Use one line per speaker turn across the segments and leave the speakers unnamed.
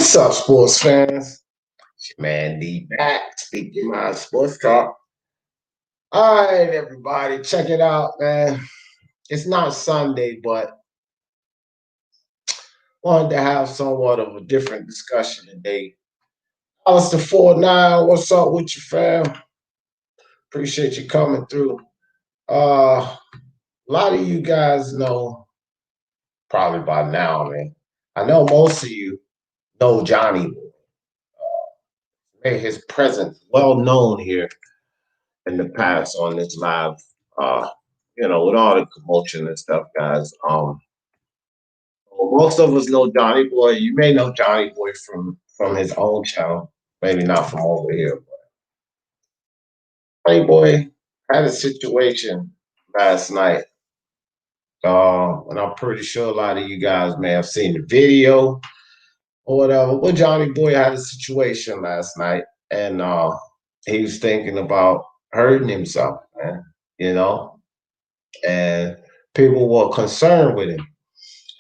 What's up, sports fans? It's your man D back, speaking my sports talk. All right, everybody, check it out, man. It's not Sunday, but wanted to have somewhat of a different discussion today. Alistair 49, what's up with you, fam? Appreciate you coming through. A lot of you guys know, probably by now, man. I know most of you know Johnny. Made his presence well known here in the past on this live, uh, with all the commotion and stuff, guys. Most of us know Johnny Boy. You may know Johnny Boy from his own channel, maybe not from over here. But Johnny Boy had a situation last night, and I'm pretty sure a lot of you guys may have seen the video or whatever. But Johnny Boy had a situation last night, and he was thinking about hurting himself, man. You know, and people were concerned with him.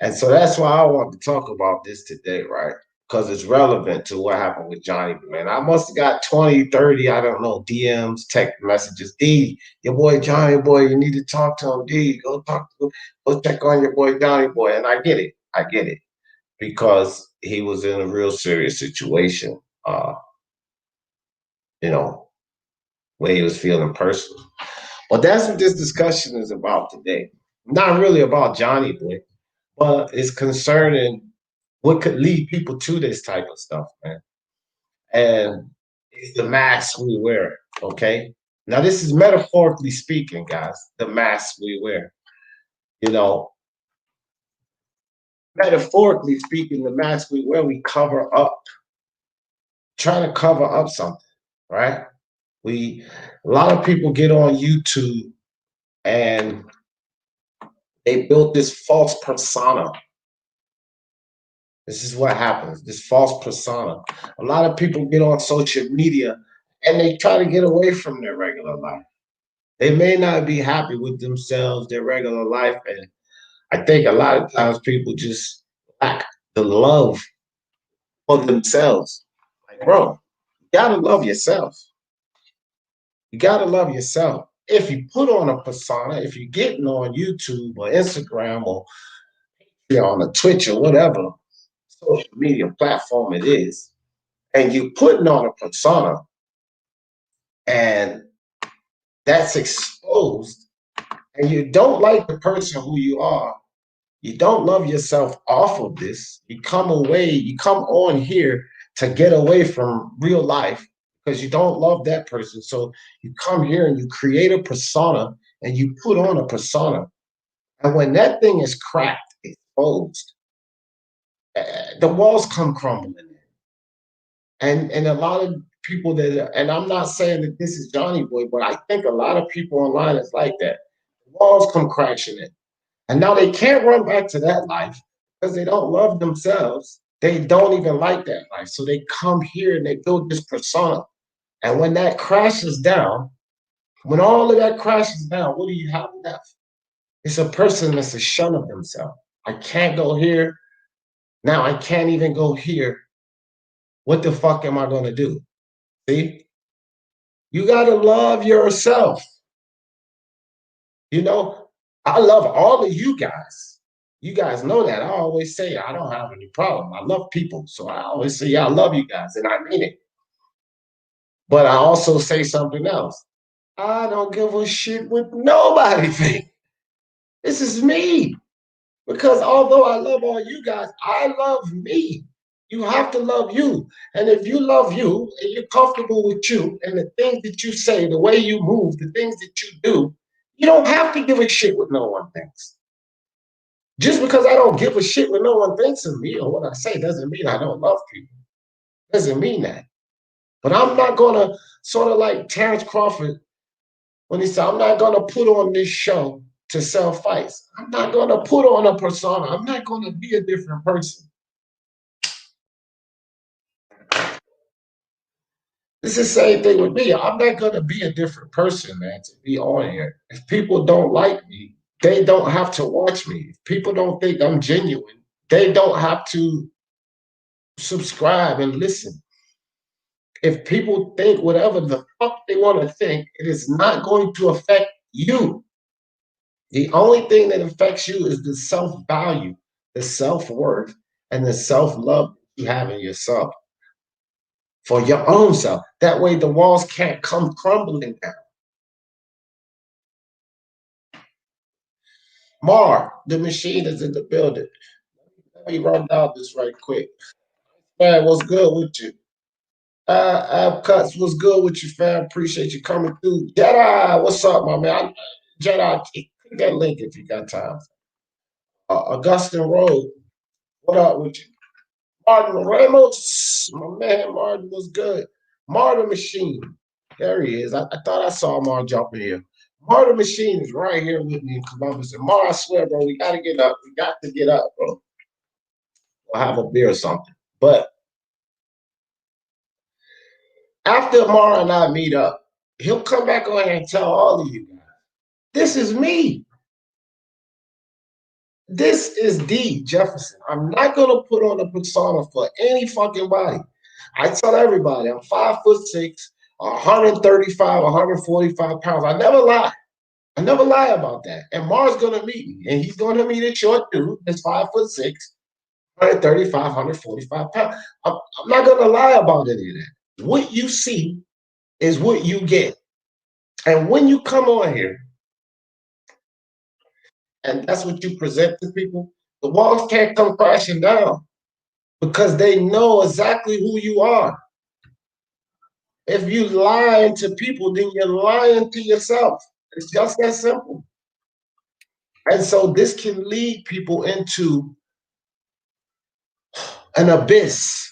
And so that's why I want to talk about this today, right? Because it's relevant to what happened with Johnny, man. I must have got 20, 30, I don't know, DMs, text messages. D, your boy Johnny Boy, you need to talk to him. D, go check on your boy Johnny Boy. And I get it. I get it. Because he was in a real serious situation, you know, where he was feeling personal. But that's what this discussion is about today. Not really about Johnny Boy, but it's concerning what could lead people to this type of stuff, man. And it's the mask we wear, okay? Now, this is metaphorically speaking, guys, the mask we wear. You know, metaphorically speaking, the mask we wear, we cover up, trying to cover up something, right? A lot of people get on YouTube and they built this false persona. This is what happens, this false persona. A lot of people get on social media and they try to get away from their regular life. They may not be happy with themselves, their regular life. And I think a lot of times people just lack the love for themselves. Like, bro, you gotta love yourself. You gotta love yourself. If you put on a persona, if you're getting on YouTube or Instagram or on a Twitch or whatever social media platform it is, and you putting on a persona and that's exposed, and you don't like the person who you are, you don't love yourself off of this, you come on here to get away from real life because you don't love that person. So you come here and you create a persona and you put on a persona. And when that thing is cracked, exposed, the walls come crumbling. And a lot of people and I'm not saying that this is Johnny Boy, but I think a lot of people online is like that. The walls come crashing in. And now they can't run back to that life because they don't love themselves. They don't even like that life. So they come here and they build this persona. And when that crashes down, when all of that crashes down, what do you have left? It's a person that's a shun of themselves. I can't go here. Now I can't even go here. What the fuck am I going to do? See? You got to love yourself. You know, I love all of you guys. You guys know that. I always say I don't have any problem. I love people. So I always say, yeah, I love you guys. And I mean it. But I also say something else. I don't give a shit what nobody thinks. This is me. Because although I love all you guys, I love me. You have to love you. And if you love you and you're comfortable with you and the things that you say, the way you move, the things that you do, you don't have to give a shit what no one thinks. Just because I don't give a shit what no one thinks of me or what I say doesn't mean I don't love people. Doesn't mean that. But I'm not going to, sort of like Terrence Crawford, when he said, I'm not going to put on this show to sell fights. I'm not going to put on a persona. I'm not going to be a different person. It's the same thing with me. I'm not going to be a different person, man, to be on here. If people don't like me, they don't have to watch me. If people don't think I'm genuine, they don't have to subscribe and listen. If people think whatever the fuck they want to think, it is not going to affect you. The only thing that affects you is the self value, the self worth, and the self love you have in yourself for your own self. That way, the walls can't come crumbling down. Mar, the machine is in the building. Let me run down this right quick. Man, what's good with you? Ab Cuts, what's good with you, fam? Appreciate you coming through. Jedi, what's up, my man? Jedi, click that link if you got time. Augustine Road, what up with you? Martin Ramos, my man, Martin was good. Martin Machine, there he is. I thought I saw Mar jumping here. Martin Machine is right here with me in Columbus. And Mar, I swear, bro, we got to get up. We got to get up, bro. We'll have a beer or something. But after Mar and I meet up, he'll come back on here and tell all of you guys, this is me. This is D Jefferson. I'm not gonna put on a persona for any fucking body. I tell everybody I'm 5'6", 135, 145 pounds. I never lie. I never lie about that. And Mar's gonna meet me, and he's gonna meet a short dude that's 5'6", 135, 145 pounds. I'm not gonna lie about any of that. What you see is what you get. And when you come on here, and that's what you present to people, the walls can't come crashing down because they know exactly who you are. If you lying to people, then you're lying to yourself. It's just that simple. And so this can lead people into an abyss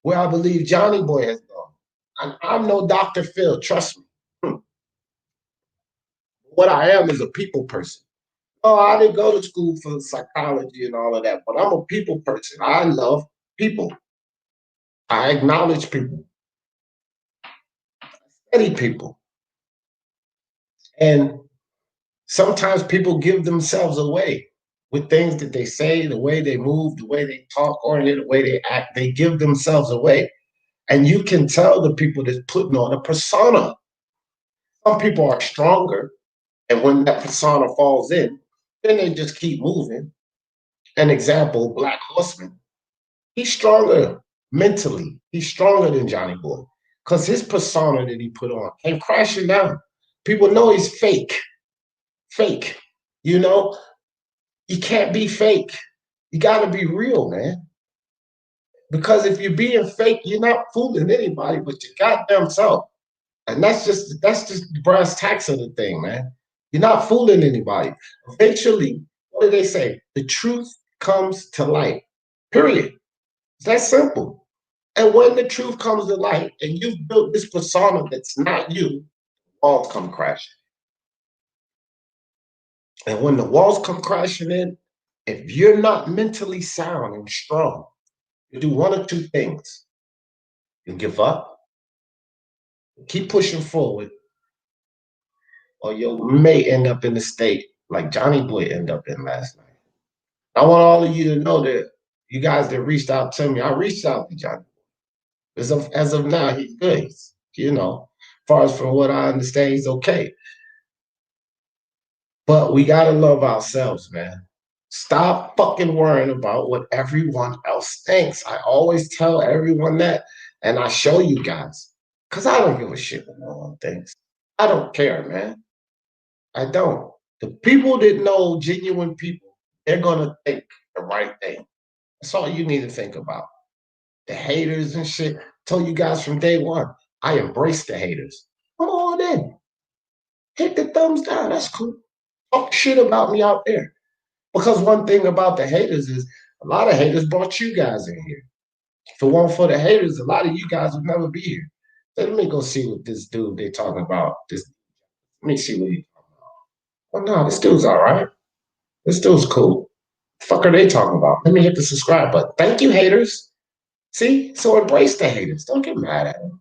where I believe Johnny Boy has gone. And I'm no Dr. Phil, trust me. What I am is a people person. Oh, I didn't go to school for psychology and all of that, but I'm a people person. I love people. I acknowledge people. I study people. And sometimes people give themselves away with things that they say, the way they move, the way they talk, or the way they act. They give themselves away. And you can tell the people that's putting on a persona. Some people are stronger. And when that persona falls in, then they just keep moving. An example, Black Horseman. He's stronger mentally. He's stronger than Johnny Boy because his persona that he put on came crashing down. People know he's fake. Fake. You know, you can't be fake. You got to be real, man. Because if you're being fake, you're not fooling anybody but your goddamn self. And that's just the brass tacks of the thing, man. You're not fooling anybody. Eventually, what do they say? The truth comes to light. Period. It's that simple. And when the truth comes to light and you've built this persona that's not you, walls come crashing. And when the walls come crashing in, if you're not mentally sound and strong, you do one of two things. You give up, keep pushing forward, or you may end up in the state like Johnny Boy ended up in last night. I want all of you to know that you guys that reached out to me, I reached out to Johnny. As of now, he's good. You know, as far as from what I understand, he's okay. But we gotta love ourselves, man. Stop fucking worrying about what everyone else thinks. I always tell everyone that, and I show you guys, because I don't give a shit what no one thinks. I don't care, man. I don't. The people that know genuine people, they're gonna think the right thing. That's all you need to think about. The haters and shit. I told you guys from day one, I embrace the haters. Come on in. Hit the thumbs down. That's cool. Talk shit about me out there. Because one thing about the haters is a lot of haters brought you guys in here. If it weren't for the haters, a lot of you guys would never be here. So let me go see what this dude they talking about. Let me see what he talking about. Oh no, this dude's all right. This dude's cool. The fuck are they talking about? Let me hit the subscribe button. Thank you, haters. See? So embrace the haters. Don't get mad at them.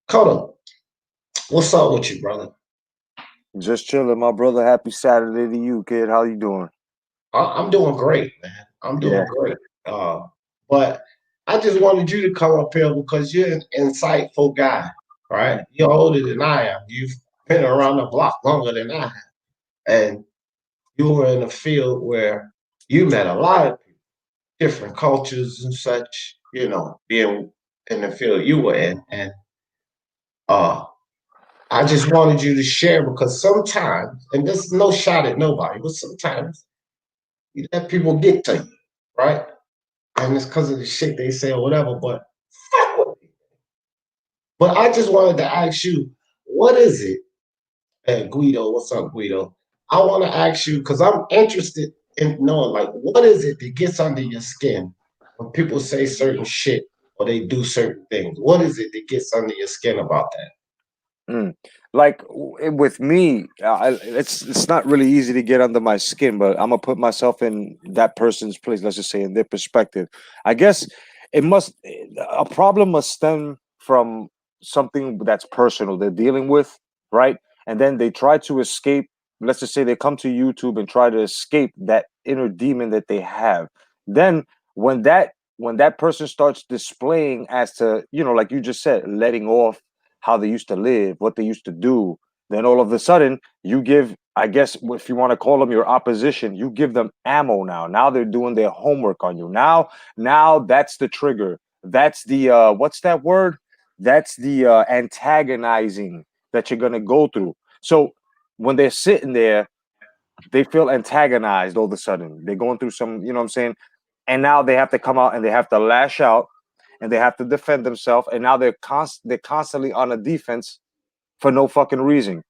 Kodo, what's up with you, brother?
Just chilling, my brother. Happy Saturday to you, kid. How you doing?
I'm doing great, man. I'm doing great. But I just wanted you to come up here because you're an insightful guy, right? You're older than I am. You've been around the block longer than I have. And you were in a field where you met a lot of different cultures and such, being in the field you were in. And uh I just wanted you to share because sometimes, and this is no shot at nobody, but sometimes you let people get to you, right? And it's because of the shit they say or whatever, but fuck with me. But I just wanted to ask you, what is it? Hey, Guido, what's up, Guido? I want to ask you because I'm interested in knowing, like, what is it that gets under your skin when people say certain shit or they do certain things? What is it that gets under your skin about that?
Mm. Like with me, it's not really easy to get under my skin, but I'm gonna put myself in that person's place. Let's just say in their perspective. I guess it must a problem must stem from something that's personal they're dealing with, right? And then they try to escape. Let's just say they come to YouTube and try to escape that inner demon that they have. Then when that person starts displaying as to, like you just said, letting off how they used to live, what they used to do, then all of a sudden you give, I guess, if you want to call them your opposition, you give them ammo now. Now they're doing their homework on you. Now that's the trigger. That's the what's that word? That's the antagonizing that you're gonna go through. So when they're sitting there, they feel antagonized all of a sudden. They're going through some, you know what I'm saying? And now they have to come out and they have to lash out and they have to defend themselves. And now they're constantly on a defense for no fucking reason.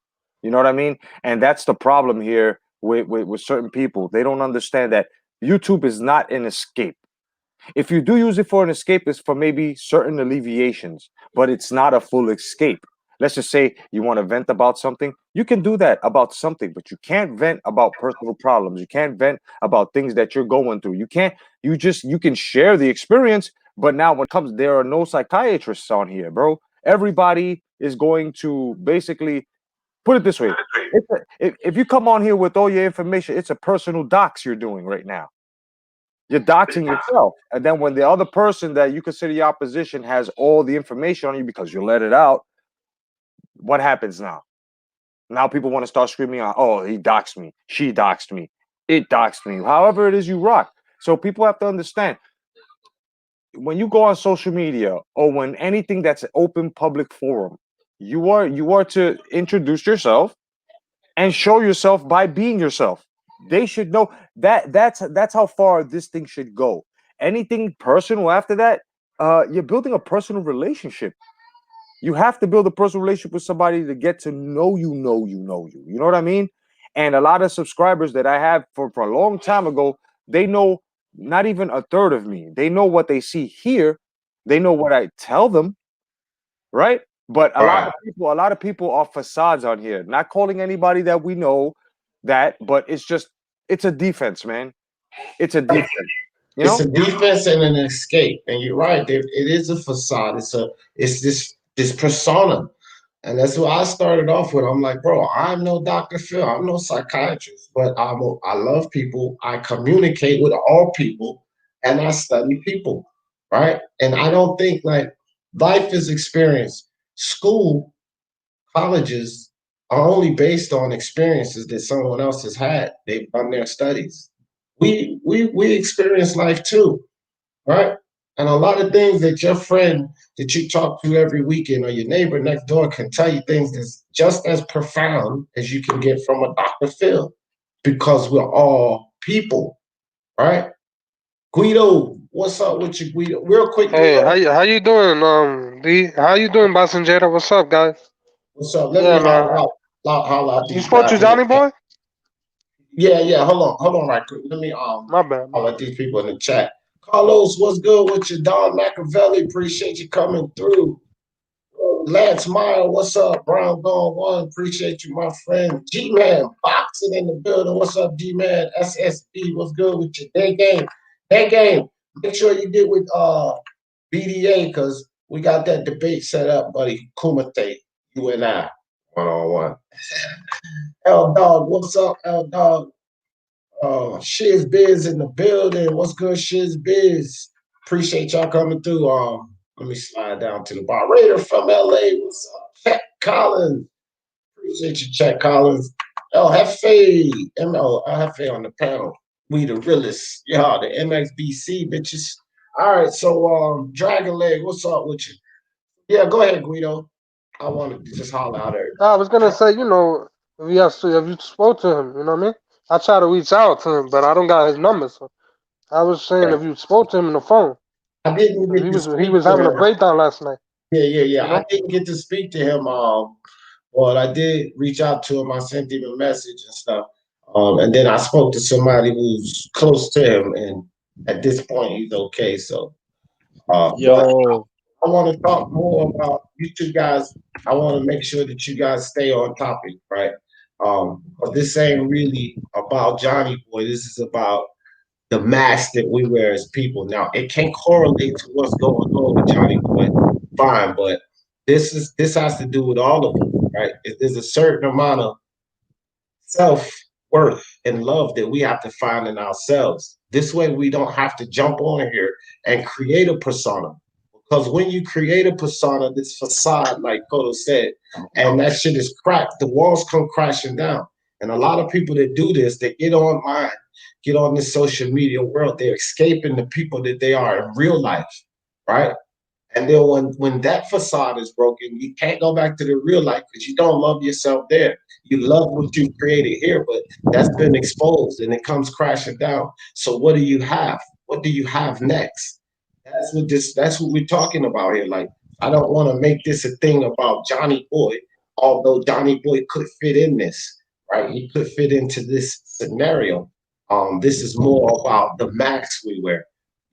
You know what I mean? And that's the problem here with certain people. They don't understand that YouTube is not an escape. If you do use it for an escape, it's for maybe certain alleviations, but it's not a full escape. Let's just say you want to vent about something. You can do that about something, but you can't vent about personal problems. You can't vent about things that you're going through. You can't, you can share the experience, but now when it comes, there are no psychiatrists on here, bro. Everybody is going to basically put it this way. If you come on here with all your information, it's a personal dox you're doing right now. You're doxing yourself. And then when the other person that you consider your opposition has all the information on you because you let it out, what happens now? Now people want to start screaming out, oh, he doxed me, she doxed me, it doxed me, however it is you rock. So people have to understand when you go on social media or when anything that's an open public forum, you are to introduce yourself and show yourself by being yourself. They should know that's how far this thing should go. Anything personal after that, you're building a personal relationship. You have to build a personal relationship with somebody to get to know you, know you, know you. You know what I mean? And a lot of subscribers that I have for a long time ago, they know not even a third of me. They know what they see here. They know what I tell them, right? But
Right.
a lot of people are facades on here. Not calling anybody that we know that, but it's a defense, man. It's a defense, you
It's
know?
a defense and an escape. And you're right. It is a facade. It's this persona. And that's what I started off with. I'm like, bro, I'm no Dr. Phil. I'm no psychiatrist, but I love people. I communicate with all people and I study people, right? And I don't think like life is experience. School, colleges are only based on experiences that someone else has had. They've done their studies. We experience life too, right? And a lot of things that your friend that you talk to every weekend or your neighbor next door can tell you things that's just as profound as you can get from a Dr. Phil because we're all people, right? Guido, what's up with you, Guido? Real quick,
Hey,
Guido,
how you doing, B? How you doing, Basanjera? What's up, guys?
what's up? Let me
Yeah, man.
holler out
You
these
spoke to
guys in the
Johnny
chat.
Boy?
Yeah. Hold on, right quick. Let me
My bad, my
holler at
bad.
these people in the chat. Carlos, what's good with you? Don Machiavelli, appreciate you coming through. Lance Meyer, what's up? Brown Gone One, appreciate you, my friend. G Man, boxing in the building. What's up, G Man? SSB, what's good with you? Day game, day game. Make sure you get with BDA because we got that debate set up, buddy. Kumite, you and I, 1-on-1. L Dog, what's up, L Dog? Shiz Biz in the building. What's good, Shiz Biz? Appreciate y'all coming through. Let me slide down to the bar. Raider from LA. What's up? Chet Collins. Appreciate you, Chet Collins. El Jefe. El Jefe on the panel. We the realists. Yeah, the MXBC bitches. All right, so Dragon Leg, what's up with you? Yeah, go ahead, Guido. I wanted to just holler out there.
I was gonna say, if you spoke to him, you know what I mean? I try to reach out to him, but I don't got his number. So I was saying if you spoke to him on the phone,
I didn't
'cause
get to
he
speak
was
to
having a
him.
breakdown last night.
Yeah.
You
I
know?
didn't get to speak to him. But I did reach out to him. I sent him a message and stuff. And then I spoke to somebody who's close to him, and at this point, he's okay. So, but
Yo,
I want to talk more about you two guys. I want to make sure that you guys stay on topic, right? But this ain't really about Johnny Boy. This is about the mask that we wear as people. Now, it can't correlate to what's going on with Johnny Boy, fine, but this has to do with all of us, right? There's a certain amount of self worth and love that we have to find in ourselves. This way, we don't have to jump on here and create a persona. Because when you create a persona, this facade, like Kodo said, and that shit is cracked, the walls come crashing down. And a lot of people that do this, they get online, get on this social media world, they're escaping the people that they are in real life, right? And then when that facade is broken, you can't go back to the real life because you don't love yourself there. You love what you've created here, but that's been exposed and it comes crashing down. So what do you have? What do you have next? That's what we're talking about here. Like, I don't want to make this a thing about Johnny Boy, although Johnny Boy could fit in this, right? He could fit into this scenario. This is more about the masks we wear.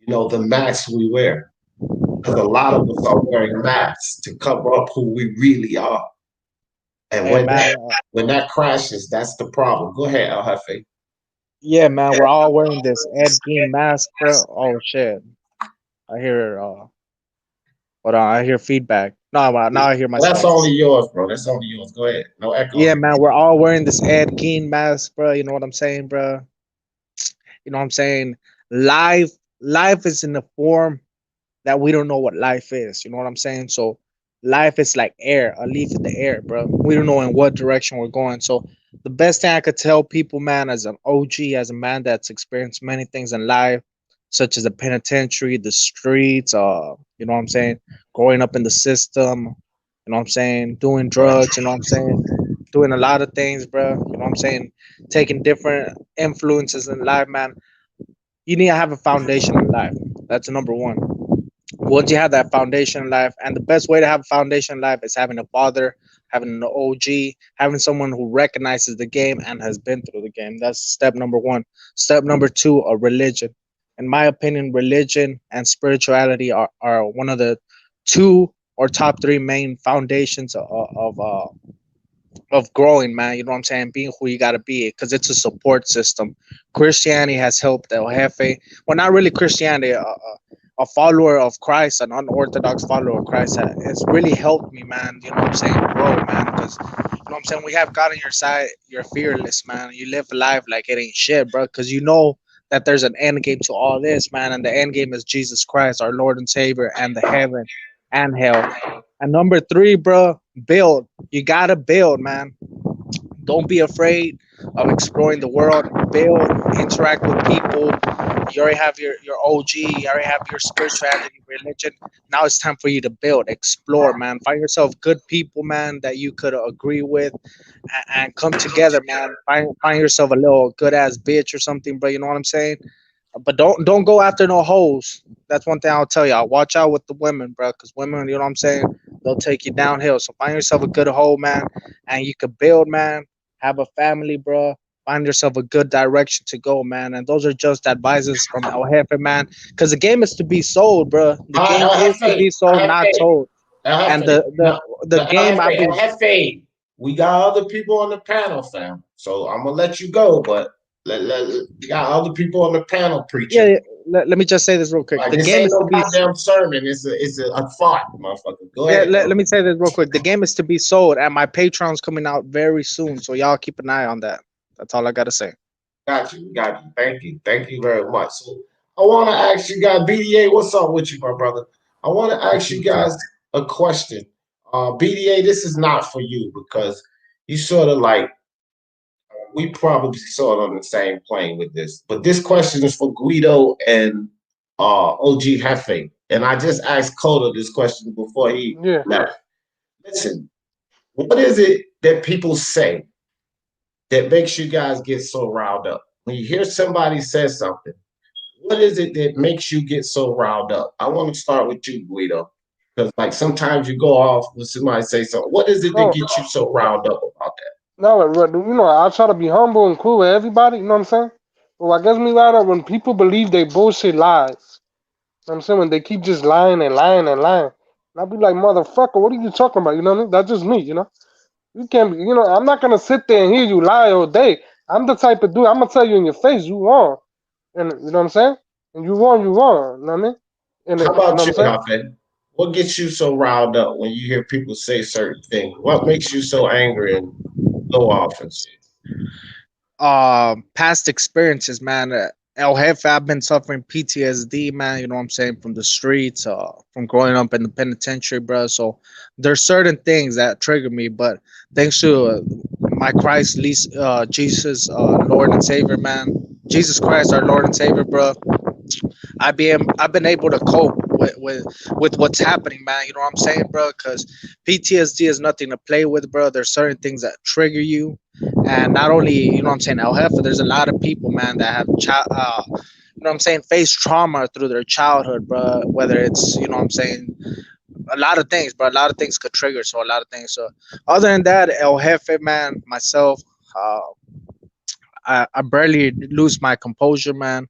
The masks we wear because a lot of us are wearing masks to cover up who we really are. And
hey
when
man,
that crashes, that's the problem. Go ahead, El Jefe.
yeah man, we're all wearing this Ed Gein mask, bro. Oh shit, I hear hold on, I hear feedback. No, now I hear
That's
myself.
only yours, bro. That's only yours. Go ahead. No echo.
Yeah man, we're all wearing this Ed Gein mask, bro. You know what I'm saying, bro? You know what I'm saying? Life, life is in the form that we don't know what life is. You know what I'm saying? So life is like air, a leaf in the air, bro. We don't know in what direction we're going. So the best thing I could tell people, man, as an OG, as a man that's experienced many things in life, such as the penitentiary, the streets, you know what I'm saying, growing up in the system, you know what I'm saying, doing drugs, you know what I'm saying, doing a lot of things, bro. You know what I'm saying, taking different influences in life, man. You need to have a foundation in life. That's number one. Once you have that foundation in life, and the best way to have a foundation in life is having a father, having an OG, having someone who recognizes the game and has been through the game. That's step number one. Step number two, a religion. In my opinion, religion and spirituality are one of the two or top three main foundations of growing, man. You know what I'm saying? Being who you gotta be, because it's a support system. Christianity has helped El Jefe. Well, not really Christianity. A follower of Christ, an unorthodox follower of Christ, has really helped me, man. You know what I'm saying? Grow, man. Because you know what I'm saying. We have God on your side. You're fearless, man. You live life like it ain't shit, bro. Because you know that there's an end game to all this, man. And the end game is Jesus Christ, our Lord and Savior, and the heaven and hell. And number three, bro, build. You gotta build, man. Don't be afraid of exploring the world. Build, interact with people. You already have your OG. You already have your spirituality, religion. Now it's time for you to build, explore, man. Find yourself good people, man, that you could agree with, and come together, man. Find yourself a little good ass bitch or something, bro. You know what I'm saying? But don't go after no hoes. That's one thing I'll tell you. I'll watch out with the women, bro, because women, you know what I'm saying, they'll take you downhill. So find yourself a good hoe, man, and you could build, man. Have a family, bro. Find yourself a good direction to go, man. And those are just advices from El Jefe, man. Because the game is to be sold, bro. The
I,
game
I
is
have
to
faith.
be
I
sold,
have
not
faith.
told.
I have
And
faith. No,
the
I
game,
have
I
faith.
believe.
I have faith. We got other people on the panel, fam. So I'm gonna let you go, but we got other people on the panel
Yeah,
preaching.
yeah. Let me just say this real quick.
Like,
The
this
game
ain't
is to
no
be
goddamn sermon. It's a thought, motherfucker. Go
Yeah,
ahead, bro.
let me say this real quick. The game is to be sold, and my Patreon's coming out very soon. So y'all keep an eye on that. That's all I gotta say.
Got you. Got you. Thank you. Thank you very much. So I want to ask you guys, BDA, what's up with you, my brother? I want to ask you guys a question. BDA, this is not for you because you sort of like, we probably sort of on the same plane with this. But this question is for Guido and OG Hefe. And I just asked Coda this question before he
Yeah.
left. Listen, what is it that people say that makes you guys get so riled up? When you hear somebody say something, what is it that makes you get so riled up? I want to start with you, Guido, because like sometimes you go off when somebody say something. What is it that
No,
gets you so riled up about that?
no, you know, I try to be humble and cool with everybody. You know what I'm saying? But what gets me riled up when people believe they bullshit lies. You know what I'm saying? When they keep just lying and lying and lying. And I be like, motherfucker, what are you talking about? You know what I mean? That's just me, you know? You can't be, you know, I'm not gonna sit there and hear you lie all day. I'm the type of dude, I'm gonna tell you in your face, you wrong. And you know what I'm saying? And you wrong, you wrong. You know what I mean? And
How
you know what
about
I'm
you,
saying?
Hafe? What gets you so riled up when you hear people say certain things? What makes you so angry and go off and shit?
Past experiences, man. El Jefe, I've been suffering PTSD, man. You know what I'm saying, from the streets, from growing up in the penitentiary, bro. So there's certain things that trigger me, but thanks to my Christ, Jesus, Lord and Savior, man. Jesus Christ, our Lord and Savior, bro. I've been able to cope with what's happening, man. You know what I'm saying, bro? Because PTSD is nothing to play with, bro. There's certain things that trigger you, and not only you know what I'm saying, El Jefe. There's a lot of people, man, that have you know what I'm saying, face trauma through their childhood, bro. Whether it's you know what I'm saying, a lot of things, bro. A lot of things could trigger, so a lot of things. So other than that, El Jefe, man, myself, uh, I barely lose my composure, man.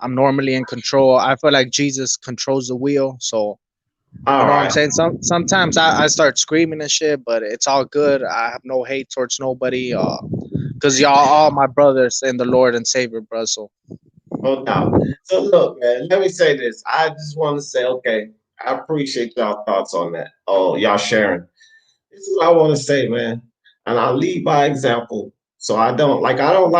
I'm normally in control. I feel like Jesus controls the wheel. So you
All
know what I'm
right.
saying? Sometimes I start screaming and shit, but it's all good. I have no hate towards nobody. Cause y'all all my brothers in the Lord and Savior, bro. So
No doubt. So look, man, let me say this. I just want to say, okay, I appreciate y'all thoughts on that. Oh, y'all sharing. This is what I want to say, man. And I'll lead by example. So I don't like, I don't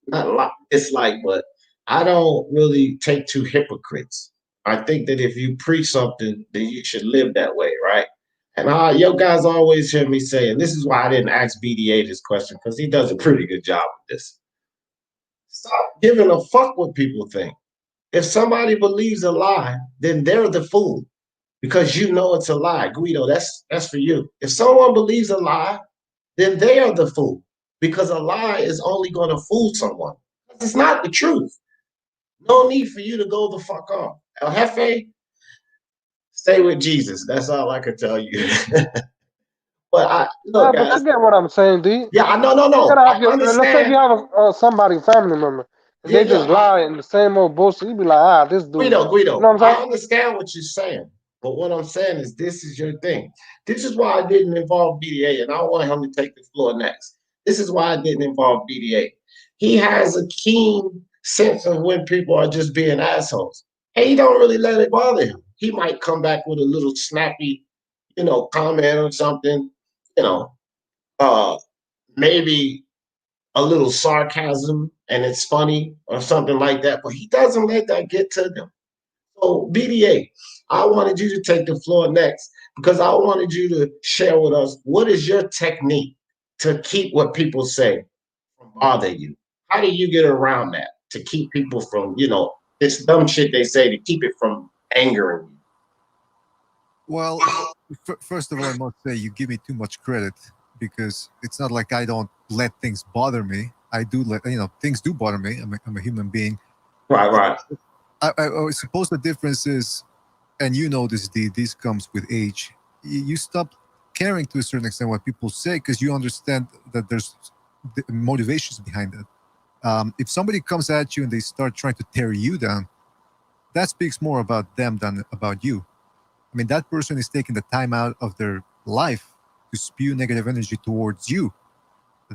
not like dislike, but I don't really take to hypocrites. I think that if you preach something, then you should live that way, right? And your guys always hear me say, and this is why I didn't ask BDA this question, because he does a pretty good job with this. Stop giving a fuck what people think. If somebody believes a lie, then they're the fool because you know it's a lie. Guido, that's for you. If someone believes a lie, then they are the fool because a lie is only going to fool someone. It's not the truth. No need for you to go the fuck off. El Jefe, stay with Jesus. That's all I can tell you. But I
Nah,
look,
but
guys.
you get what I'm saying, D.
Yeah, I no, no,
You
no.
gotta
I
have your. Let's say if you
understand.
have somebody, family member, and
Yeah,
they just
yeah.
lie and the same old bullshit. You be like, this dude. You know
Guido,
what I'm
I
saying?
understand what you're saying, but what I'm saying is this is your thing. This is why I didn't involve BDA, and I want him to take the floor next. This is why I didn't involve BDA. He has a keen sense of when people are just being assholes, and he don't really let it bother him. He might come back with a little snappy, comment or something, you know, uh, maybe a little sarcasm, and it's funny or something like that, but he doesn't let that get to them. So, BDA, I wanted you to take the floor next because I wanted you to share with us what is your technique to keep what people say from bothering you? How do you get around that to keep people from, this dumb shit they say to keep it from angering you?
Well, first of all, I must say you give me too much credit because it's not like I don't let things bother me. I do let things do bother me. I'm a human being.
Right, right.
I suppose the difference is, and you know this, D. This comes with age. You stop caring to a certain extent what people say because you understand that there's motivations behind it. If somebody comes at you and they start trying to tear you down, that speaks more about them than about you. I mean, that person is taking the time out of their life to spew negative energy towards you.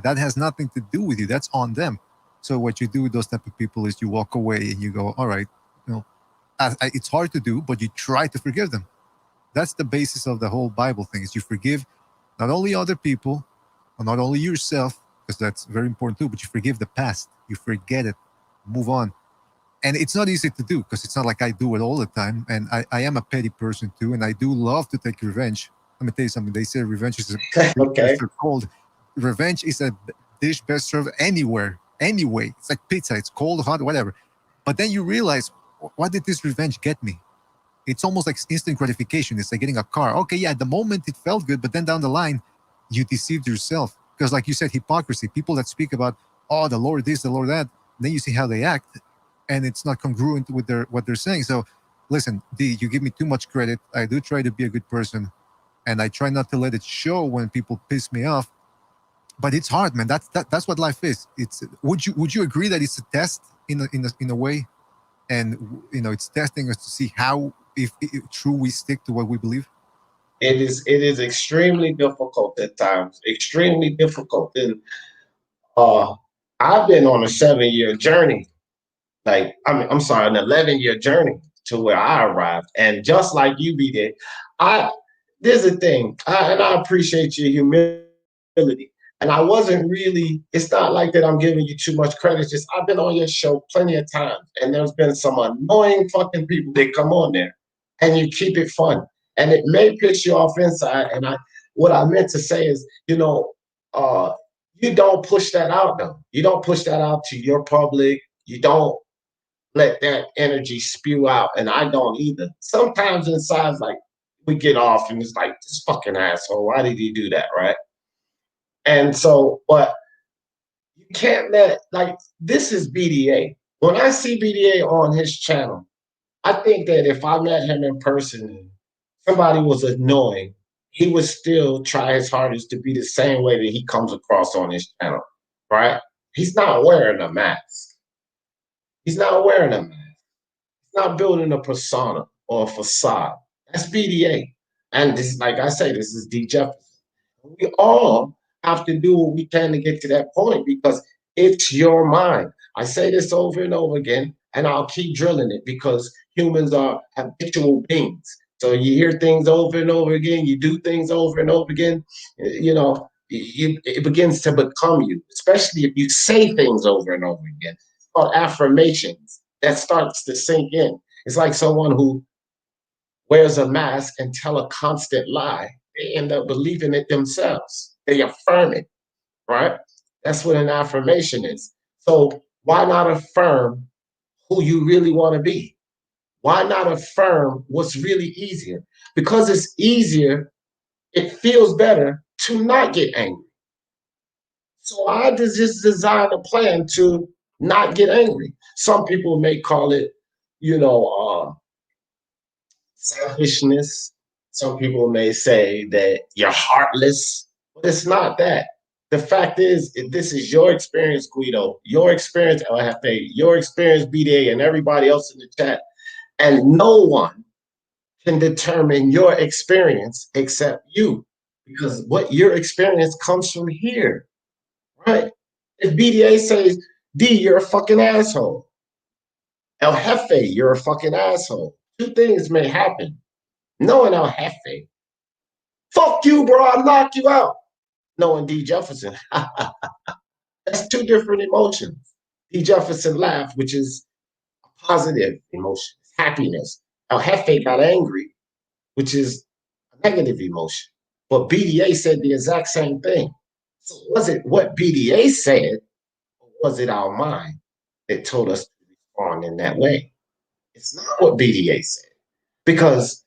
That has nothing to do with you. That's on them. So what you do with those type of people is you walk away and you go, all right, you know, it's hard to do, but you try to forgive them. That's the basis of the whole Bible thing is you forgive not only other people, or not only yourself, because that's very important too, but you forgive the past. You forget it, move on. And it's not easy to do because it's not like I do it all the time. And I am a petty person too, and I do love to take revenge. Let me tell you something. They say revenge is a dish best
Okay.
served cold. Revenge is a dish best served anywhere, anyway. It's like pizza. It's cold, hot, whatever. But then you realize, what did this revenge get me? It's almost like instant gratification. It's like getting a car. Okay, yeah, at the moment it felt good, but then down the line, you deceived yourself. Because, like you said, hypocrisy. People that speak about, oh, the Lord this, the Lord that, then you see how they act, and it's not congruent with their what they're saying. So, listen, D, you give me too much credit. I do try to be a good person, and I try not to let it show when people piss me off. But it's hard, man. That's what life is. It's would you agree that it's a test in a way, and it's testing us to see how if true we stick to what we believe.
It is extremely difficult at times, extremely difficult. And uh, I've been on a 7 year journey. Like I'm sorry, an 11 year journey to where I arrived. And just like you, be there, I there's a thing, and I appreciate your humility. And I wasn't really. It's not like that. I'm giving you too much credit. It's just I've been on your show plenty of times, and there's been some annoying fucking people that come on there, and you keep it fun, and it may piss you off inside. And what I meant to say is, uh, you don't push that out though. You don't push that out to your public. You don't let that energy spew out, and I don't either. Sometimes inside, like we get off, and it's like this fucking asshole. Why did he do that, right? And so, but you can't let like this is BDA. When I see BDA on his channel, I think that if I met him in person and somebody was annoying, he would still try his hardest to be the same way that he comes across on his channel, right? He's not wearing a mask. He's not wearing a mask. Not building a persona or a facade. That's BDA. And this, like I say, this is D. Jefferson. We all have to do what we can to get to that point because it's your mind. I say this over and over again, and I'll keep drilling it because humans are habitual beings. So you hear things over and over again, you do things over and over again, it begins to become you, especially if you say things over and over again. It's called affirmations that starts to sink in. It's like someone who wears a mask and tell a constant lie. They end up believing it themselves. They affirm it, right? That's what an affirmation is. So why not affirm who you really want to be? Why not affirm what's really easier? Because it's easier, it feels better to not get angry. So I just designed a plan to not get angry. Some people may call it, you know, selfishness. Some people may say that you're heartless, but it's not that. The fact is, this is your experience, Guido, your experience, LFA, your experience, BDA, and everybody else in the chat. And no one can determine your experience except you, because what your experience comes from here, right? If BDA says, D, you're a fucking asshole. El Jefe, you're a fucking asshole. Two things may happen. Knowing El Jefe, fuck you, bro, I'll knock you out. Knowing D. Jefferson, that's two different emotions. D. Jefferson laughed, which is a positive emotion, happiness. El Jefe got angry, which is a negative emotion. But BDA said the exact same thing. So was it what BDA said, or was it our mind that told us to respond in that way? It's not what BDA said. Because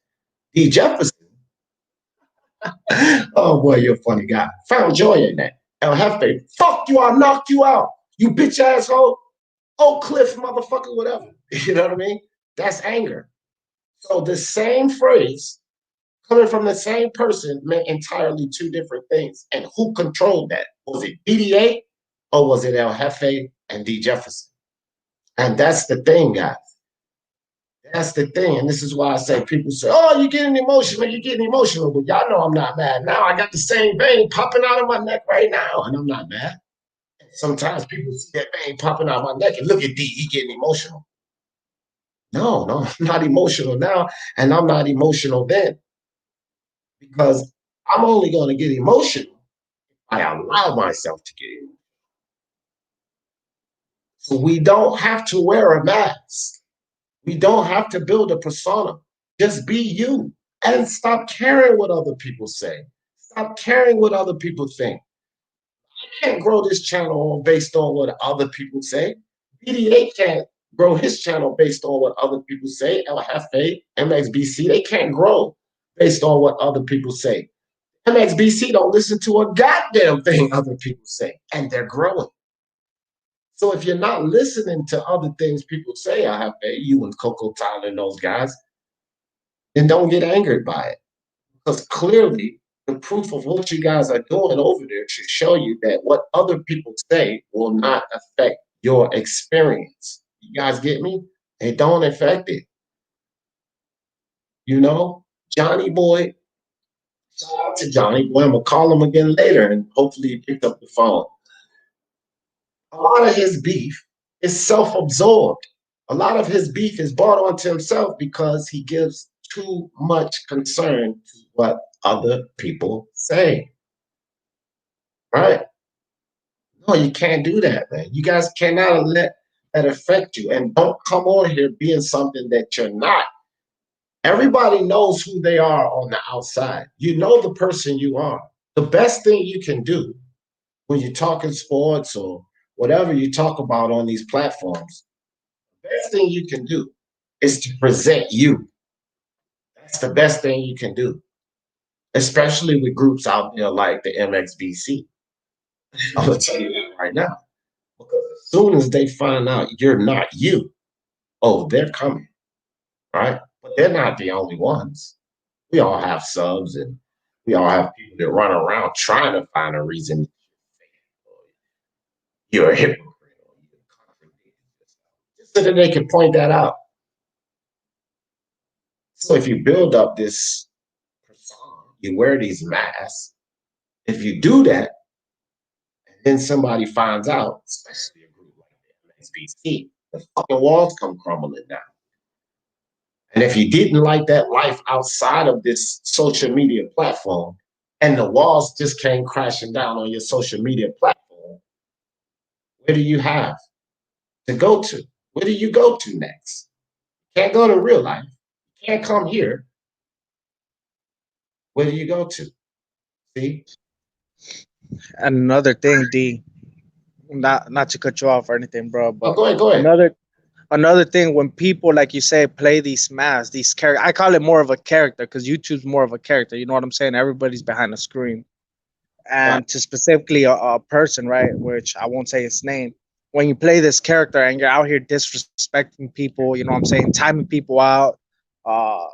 D. Jefferson, oh boy, you're a funny guy. Found joy in that. El Jefe, fuck you, I'll knock you out. You bitch asshole. Oak Cliff, motherfucker, whatever. You know what I mean? That's anger. So the same phrase coming from the same person meant entirely two different things. And who controlled that? Was it BDA or was it El Jefe and D. Jefferson? And that's the thing, guys. That's the thing. And this is why I say people say, oh, you're getting emotional, you're getting emotional. But y'all know I'm not mad. Now I got the same vein popping out of my neck right now, and I'm not mad. Sometimes people see that vein popping out of my neck and look at D, he getting emotional. No, I'm not emotional now, and I'm not emotional then. Because I'm only going to get emotional if I allow myself to get emotional. So we don't have to wear a mask. We don't have to build a persona. Just be you and stop caring what other people say. Stop caring what other people think. I can't grow this channel based on what other people say. BDA can't grow his channel based on what other people say. LFA, MXBC, they can't grow based on what other people say. MXBC don't listen to a goddamn thing other people say, and they're growing. So if you're not listening to other things people say, I have you and Coco Tyler and those guys, then don't get angered by it. Because clearly the proof of what you guys are doing over there should show you that what other people say will not affect your experience. You guys get me? It don't affect it. You know, Johnny Boy, shout out to Johnny Boy. I'm gonna call him again later and hopefully he picked up the phone. A lot of his beef is self-absorbed. A lot of his beef is brought onto himself because he gives too much concern to what other people say. Right? No, you can't do that, man. You guys cannot let that affect you. And don't come on here being something that you're not. Everybody knows who they are on the outside. You know the person you are. The best thing you can do when you're talking sports or whatever you talk about on these platforms, the best thing you can do is to present you. That's the best thing you can do, especially with groups out there like the MXBC. I'm gonna tell you that right now. Because as soon as they find out you're not you, oh, they're coming, right? But they're not the only ones. We all have subs and we all have people that run around trying to find a reason you're a hypocrite or you're contradicting yourself, just so that they can point that out. So if you build up this persona, you wear these masks. If you do that, and then somebody finds out, especially a group like the MSBC, the fucking walls come crumbling down. And if you didn't like that life outside of this social media platform, and the walls just came crashing down on your social media platform, where do you have to go to? Where do you go to next? Can't go to real life. Can't come here. Where do you go to? See?
And another thing, D, not to cut you off or anything, bro,
Oh,
but
go ahead, go ahead.
another thing, when people, like you say, play these masks, these characters, I call it more of a character because YouTube's more of a character. You know what I'm saying? Everybody's behind a screen.
Right.
And to specifically a person, right, which I won't say his name, when you play this character and you're out here disrespecting people, you know what I'm saying, timing people out, uh,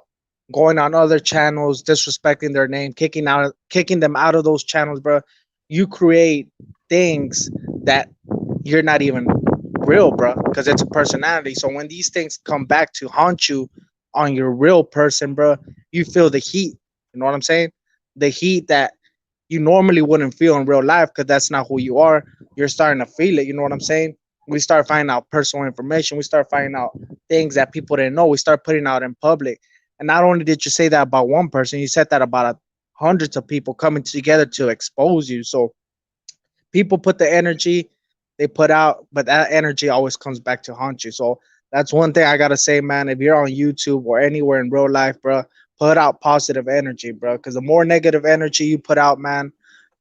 going on other channels, disrespecting their name, kicking them out of those channels, bro. You create things that you're not even real, bro, because it's a personality. So when these things come back to haunt you on your real person, bro, you feel the heat. You know what I'm saying? The heat that you normally wouldn't feel in real life because that's not who you are. You're starting to feel it. You know what I'm saying? We start finding out personal information. We start finding out things that people didn't know. We start putting out in public. And not only did you say that about one person, you said that about hundreds of people coming together to expose you. So people put the energy they put out, but that energy always comes back to haunt you. So that's one thing I gotta say, man. If you're on YouTube or anywhere in real life, bro, put out positive energy, bro. Because the more negative energy you put out, man,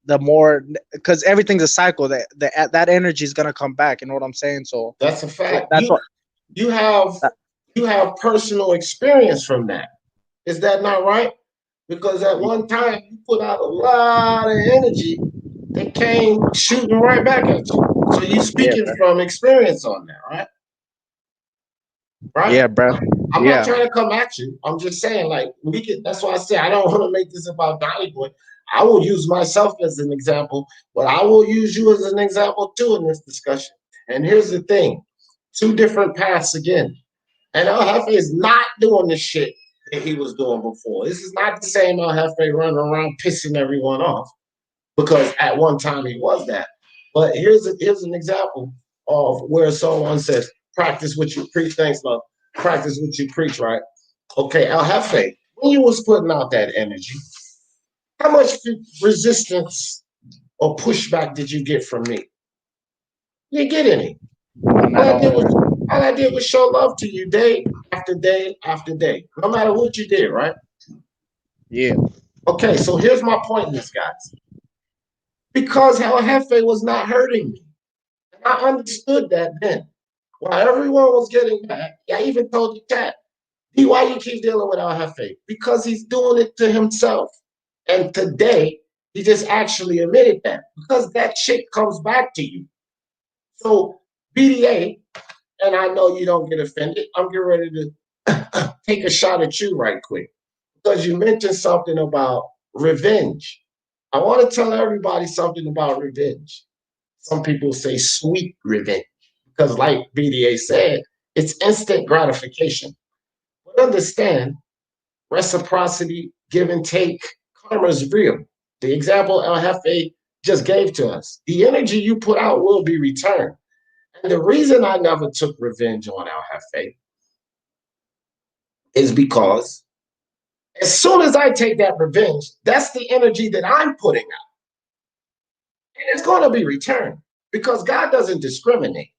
the more, because everything's a cycle. That energy is gonna come back. You know what I'm saying? So
That's a fact.
that's what.
You have you have personal experience from that. Is that not right? Because at one time you put out a lot of energy that came shooting right back at you. So you
Yeah,
speaking
bro.
from experience on that, right? Right?
Yeah, bro.
I'm not
Yeah,
trying to come at you. I'm just saying, like, we can, that's why I say I don't want to make this about Donnie Boy. I will use myself as an example, but I will use you as an example too in this discussion. And here's the thing: two different paths again. And El Jefe is not doing the shit that he was doing before. This is not the same El Jefe running around pissing everyone off, because at one time he was that. But here's an example of where someone says, practice what you preach. Thanks, love. Practice what you preach, right? Okay, El Jefe, when you was putting out that energy, how much resistance or pushback did you get from me? You didn't get any.
None
All
at
I did
all.
was all I did was show love to you day after day after day, no matter what you did, right?
Yeah.
Okay, so here's my point in this, guys. Because El Jefe was not hurting me. And I understood that then. While everyone was getting mad, I even told the chat, D, why you keep dealing with El Jefe? Because he's doing it to himself. And today, he just actually admitted that because that shit comes back to you. So, BDA, and I know you don't get offended, I'm getting ready to take a shot at you right quick because you mentioned something about revenge. I want to tell everybody something about revenge. Some people say sweet revenge because, like BDA said, it's instant gratification. But understand, reciprocity, give and take, karma is real. The example El Jefe just gave to us, the energy you put out will be returned. And the reason I never took revenge on El Jefe is because as soon as I take that revenge, that's the energy that I'm putting out. And it's going to be returned because God doesn't discriminate.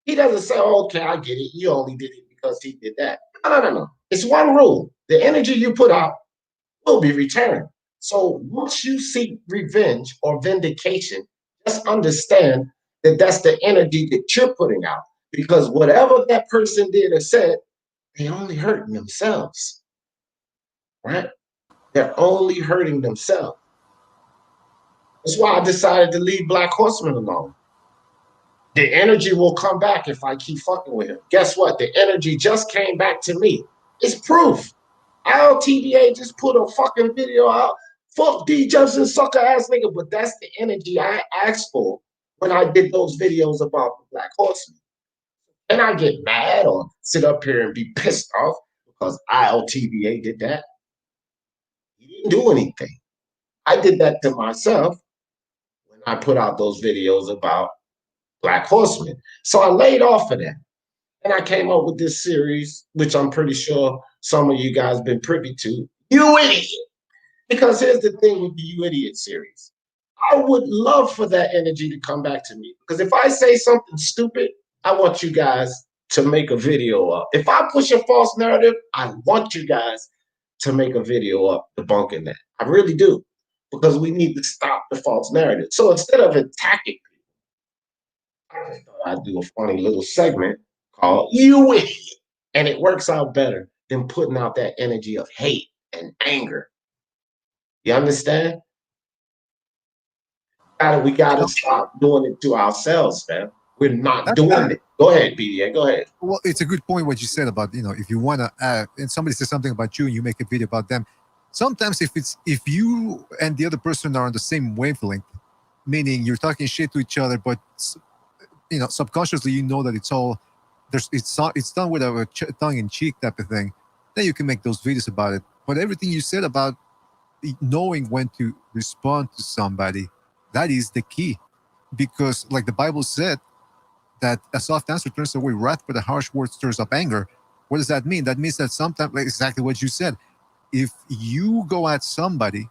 He doesn't say, oh, okay, I get it. You only did it because he did that. No. It's one rule. The energy you put out will be returned. So once you seek revenge or vindication, just understand that that's the energy that you're putting out. Because whatever that person did or said, they only hurting themselves, right? They're only hurting themselves. That's why I decided to leave Black Horseman alone. The energy will come back if I keep fucking with him. Guess what? The energy just came back to me. It's proof. LTBA just put a fucking video out. Fuck D Judson, sucker ass nigga. But that's the energy I asked for when I did those videos about the Black Horseman. And I get mad or sit up here and be pissed off because ILTBA did that. He didn't do anything. I did that to myself when I put out those videos about Black Horsemen. So I laid off of that. And I came up with this series, which I'm pretty sure some of you guys been privy to. You idiot. Because here's the thing with the You Idiot series. I would love for that energy to come back to me. Because if I say something stupid, I want you guys to make a video up. If I push a false narrative, I want you guys to make a video up debunking that. I really do. Because we need to stop the false narrative. So instead of attacking I just thought I'd do a funny little segment called You Idiot. And it works out better than putting out that energy of hate and anger. You understand? We gotta stop doing it to ourselves, man. We're not
That's
doing it. Go ahead, BDA. Go ahead.
Well, it's a good point what you said about if you want to and somebody says something about you and you make a video about them. Sometimes if you and the other person are on the same wavelength, meaning you're talking shit to each other, but subconsciously you know that it's done with a tongue in cheek type of thing, then you can make those videos about it. But everything you said about knowing when to respond to somebody, that is the key, because like the Bible said, that a soft answer turns away wrath, but a harsh word stirs up anger. What does that mean? That means that sometimes, like exactly what you said, if you go at somebody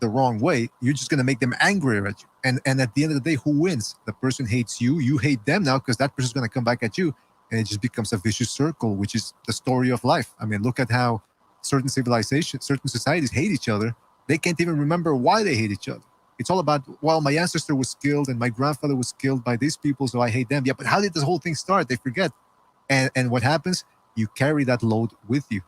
the wrong way, you're just going to make them angrier at you. And at the end of the day, who wins? The person hates you. You hate them now because that person's going to come back at you. And it just becomes a vicious circle, which is the story of life. I mean, look at how certain civilizations, certain societies hate each other. They can't even remember why they hate each other. It's all about, well, my ancestor was killed and my grandfather was killed by these people, so I hate them. Yeah, but how did this whole thing start? They forget. And what happens? You carry that load with you.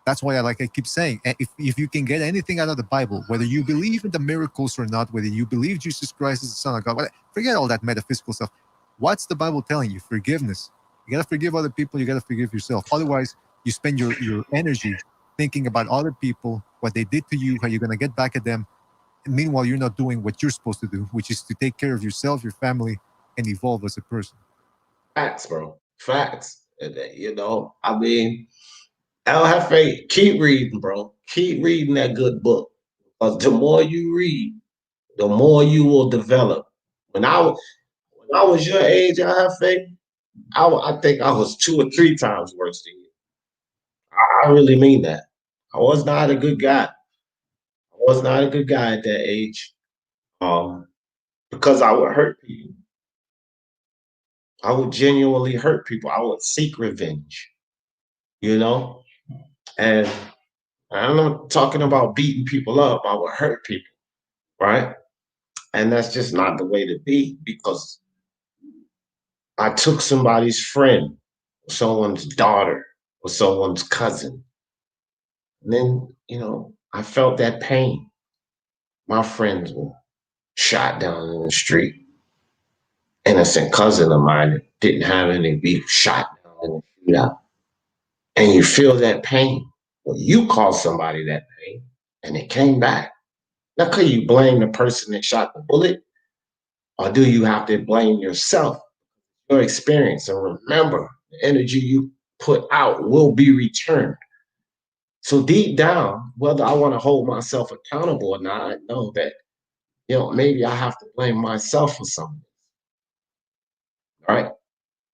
That's why I keep saying, if you can get anything out of the Bible, whether you believe in the miracles or not, whether you believe Jesus Christ is the Son of God, forget all that metaphysical stuff. What's the Bible telling you? Forgiveness. You got to forgive other people. You got to forgive yourself. Otherwise, you spend your energy thinking about other people, what they did to you, how you're going to get back at them. And meanwhile, you're not doing what you're supposed to do, which is to take care of yourself, your family, and evolve as a person.
Facts, bro. Facts. I mean, El Jefe, keep reading, bro. Keep reading that good book. Because the more you read, the more you will develop. When I was your age, El Jefe, I think I was 2 or 3 times worse than you. I really mean that. I was not a good guy. I was not a good guy at that age. Because I would hurt people. I would genuinely hurt people. I would seek revenge, you know? And I'm not talking about beating people up. I would hurt people, right? And that's just not the way to be because I took somebody's friend, someone's daughter, or someone's cousin. And then, I felt that pain. My friends were shot down in the street. Innocent cousin of mine that didn't have any beef shot down in the shootout. And you feel that pain. Well, you caused somebody that pain and it came back. Now, could you blame the person that shot the bullet? Or do you have to blame yourself, your experience? And remember, the energy you put out will be returned. So deep down, whether I want to hold myself accountable or not, I know that, maybe I have to blame myself for something. Right?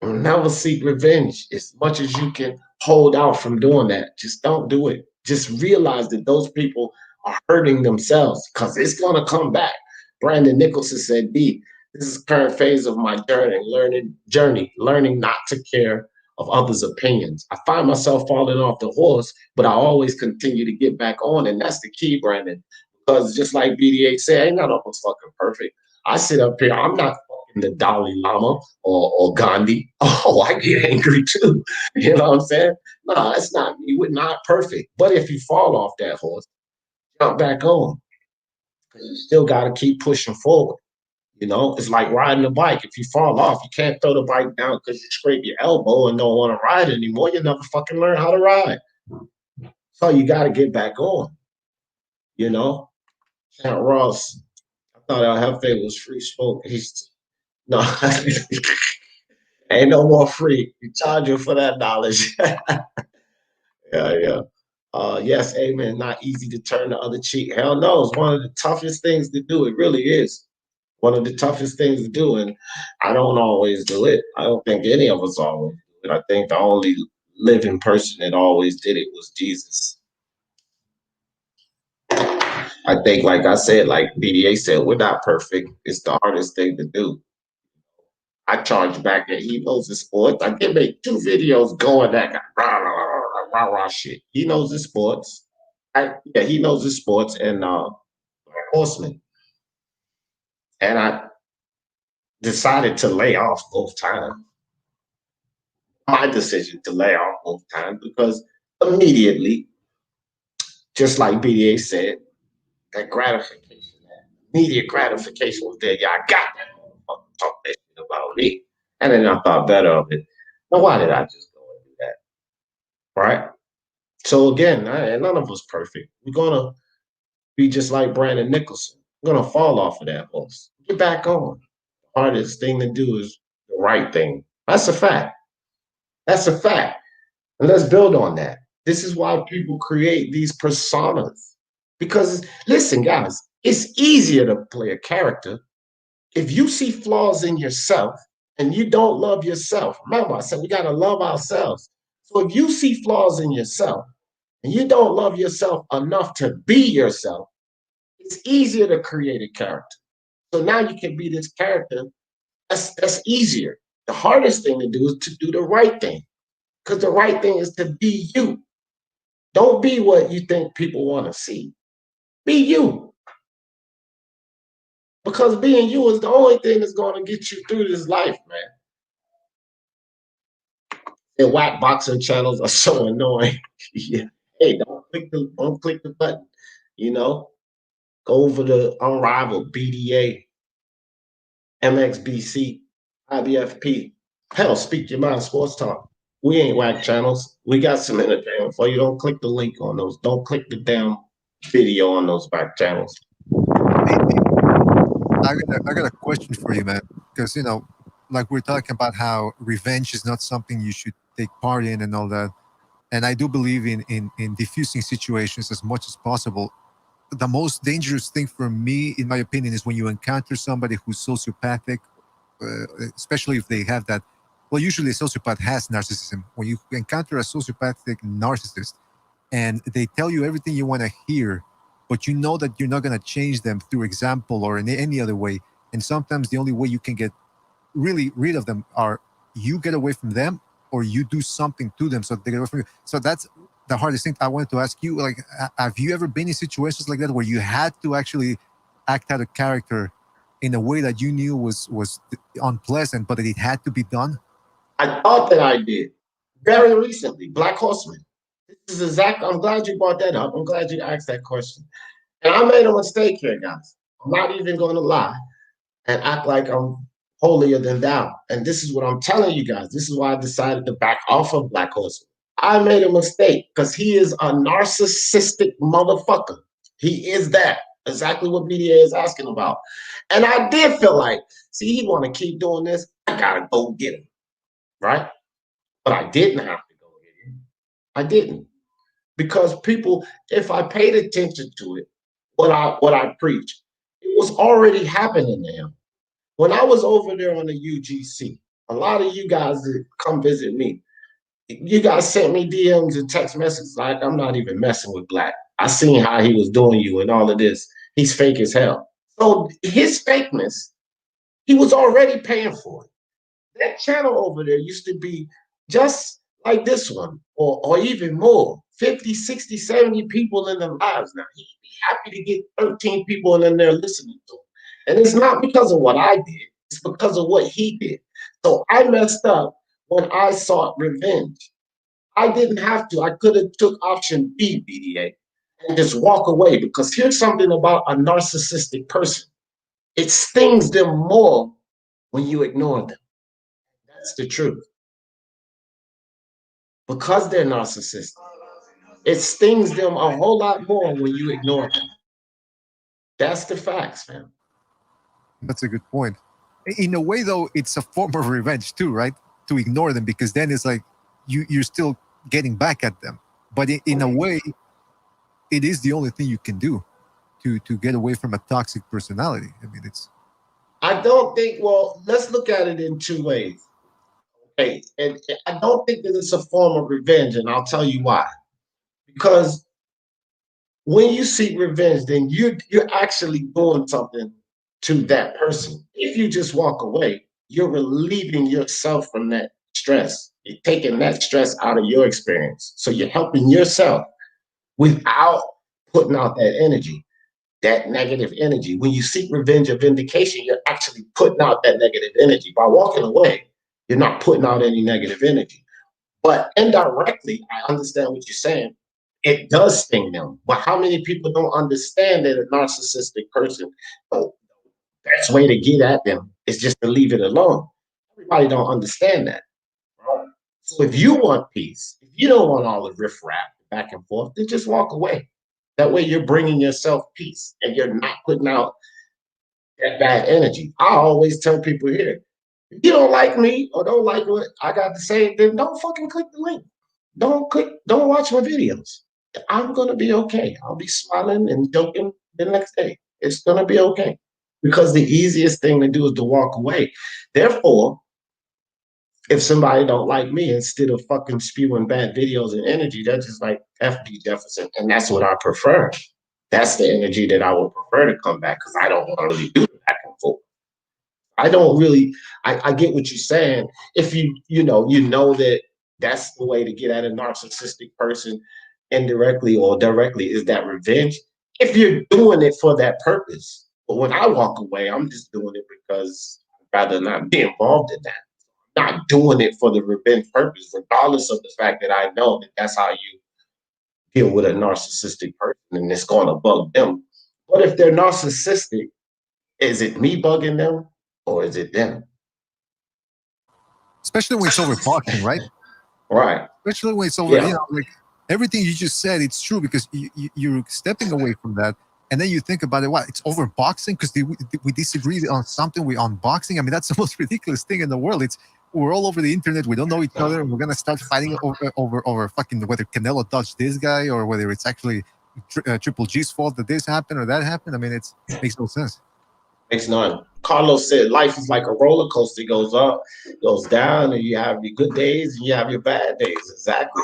Never seek revenge as much as you can hold out from doing that. Just don't do it. Just realize that those people are hurting themselves because it's going to come back. Brandon Nicholson said, B, this is the current phase of my learning not to care of others' opinions. I find myself falling off the horse, but I always continue to get back on. And that's the key, Brandon, because just like BDH said, ain't none of us fucking perfect. I sit up here, I'm not the Dalai Lama or Gandhi. Oh, I get angry too. You know what I'm saying? No, that's not me. We're not perfect. But if you fall off that horse, jump back on. Because you still got to keep pushing forward. It's like riding a bike. If you fall off, you can't throw the bike down because you scrape your elbow and don't want to ride anymore. You never fucking learn how to ride. So you got to get back on. Count Ross, I thought El Jefe was free spoke. He's no, ain't no more free. You charge you for that knowledge. Yeah, yeah. Yes, amen. Not easy to turn the other cheek. Hell no, it's one of the toughest things to do. It really is one of the toughest things to do. And I don't always do it. I don't think any of us always do it. I think the only living person that always did it was Jesus. I think, like I said, like BDA said, we're not perfect. It's the hardest thing to do. I charge back at he knows the sports. I can make 2 videos going that rah, rah, rah, rah, rah, shit. He knows the sports. He knows the sports and horseman. And I decided to lay off both times. My decision to lay off both times because immediately, just like BDA said, that gratification, that immediate gratification was there. Yeah, I got that motherfucker talk that shit about me. And then I thought better of it. Now, why did I just go and do that? Right? So again, none of us perfect. We're gonna be just like Brandon Nicholson. We're gonna fall off of that horse. Get back on. The hardest thing to do is the right thing. That's a fact. That's a fact. And let's build on that. This is why people create these personas. Because listen, guys, it's easier to play a character if you see flaws in yourself and you don't love yourself. Remember, I said we gotta love ourselves. So if you see flaws in yourself and you don't love yourself enough to be yourself, it's easier to create a character. So now you can be this character. That's easier. The hardest thing to do is to do the right thing. Because the right thing is to be you. Don't be what you think people want to see. Be you. Because being you is the only thing that's going to get you through this life, man. And whack boxing channels are so annoying. Yeah. Hey, don't click the button. Go over to Unrivaled, BDA, MXBC, IBFP. Hell, Speak Your Mind Sports Talk. We ain't whack channels. We got some entertainment for you. Don't click the link on those. Don't click the damn video on those back channels.
I got a question for you, man. Because like we're talking about how revenge is not something you should take part in and all that. And I do believe in diffusing situations as much as possible. The most dangerous thing for me, in my opinion, is when you encounter somebody who's sociopathic, especially if they have that. Well, usually a sociopath has narcissism. When you encounter a sociopathic narcissist and they tell you everything you want to hear, but you know that you're not going to change them through example or in any other way. And sometimes the only way you can get really rid of them are you get away from them or you do something to them so they get away from you. So that's the hardest thing. I wanted to ask you, like, have you ever been in situations like that where you had to actually act out a character in a way that you knew was unpleasant, but that it had to be done?
I thought that I did very recently. Black Horseman. This is exact. I'm glad you brought that up. I'm glad you asked that question. And I made a mistake here, guys. I'm not even going to lie and act like I'm holier than thou. And this is what I'm telling you guys. This is why I decided to back off of Black Horseman. I made a mistake because he is a narcissistic motherfucker. He is that. Exactly what BDA is asking about. And I did feel like, see, he want to keep doing this. I gotta go get him, right? But I didn't have to go get him. I didn't, because people, if I paid attention to it, what I preach, it was already happening to him. When I was over there on the UGC, a lot of you guys that come visit me, you guys sent me DMs and text messages like I'm not even messing with Black. I seen how he was doing you and all of this. He's fake as hell. So his fakeness, he was already paying for it. That channel over there used to be just like this one, or even more, 50, 60, 70 people in the lives now. He'd be happy to get 13 people in there listening to him. And it's not because of what I did, it's because of what he did. So I messed up when I sought revenge. I didn't have to. I could have took option B, BDA, and just walk away, because here's something about a narcissistic person. It stings them more when you ignore them. That's the truth. Because they're narcissistic, it stings them a whole lot more when you ignore them. That's the facts, man.
That's a good point. In a way, though, it's a form of revenge too, right? To ignore them, because then it's like you're still getting back at them. But in a way, it is the only thing you can do to get away from a toxic personality. I mean, it's.
I don't think. Well, let's look at it in two ways. Okay, and I don't think that it's a form of revenge, and I'll tell you why. Because when you seek revenge, then you're actually doing something to that person. If you just walk away, you're relieving yourself from that stress. You're taking that stress out of your experience. So you're helping yourself without putting out that energy, that negative energy. When you seek revenge or vindication, you're actually putting out that negative energy. By walking away, you're not putting out any negative energy. But indirectly, I understand what you're saying. It does sting them. But how many people don't understand that a narcissistic person, the best way to get at them is just to leave it alone? Everybody don't understand that. Right? So if you want peace, if you don't want all the riffraff back and forth, then just walk away. That way you're bringing yourself peace and you're not putting out that bad energy. I always tell people here, if you don't like me or don't like what I got to say, then don't fucking click the link. Don't watch my videos. I'm gonna be okay. I'll be smiling and joking the next day. It's gonna be okay. Because the easiest thing to do is to walk away. Therefore, if somebody don't like me, instead of fucking spewing bad videos and energy, they're just like FD Jefferson. And that's what I prefer. That's the energy that I would prefer to come back, because I don't want to really do the back and forth. I don't really, I get what you're saying. If you know that that's the way to get at a narcissistic person, indirectly or directly, is that revenge. If you're doing it for that purpose. But when I walk away, I'm just doing it because I'd rather not be involved in that. I'm not doing it for the revenge purpose, regardless of the fact that I know that that's how you deal with a narcissistic person and it's going to bug them. But if they're narcissistic, is it me bugging them or is it them?
Especially when it's over boxing, right?
Right.
Especially when it's over,
Yeah.
like everything you just said, it's true, because you're stepping away from that, and then you think about it. What, it's over boxing because we disagree on something, we on boxing. I mean, that's the most ridiculous thing in the world. We're all over the internet. We don't know each other, and we're gonna start fighting over fucking whether Canelo dodged this guy or whether it's actually Triple G's fault that this happened or that happened. I mean, it makes no sense.
Makes none. Carlos said life is like a roller coaster. It goes up, goes down, and you have your good days and you have your bad days. Exactly.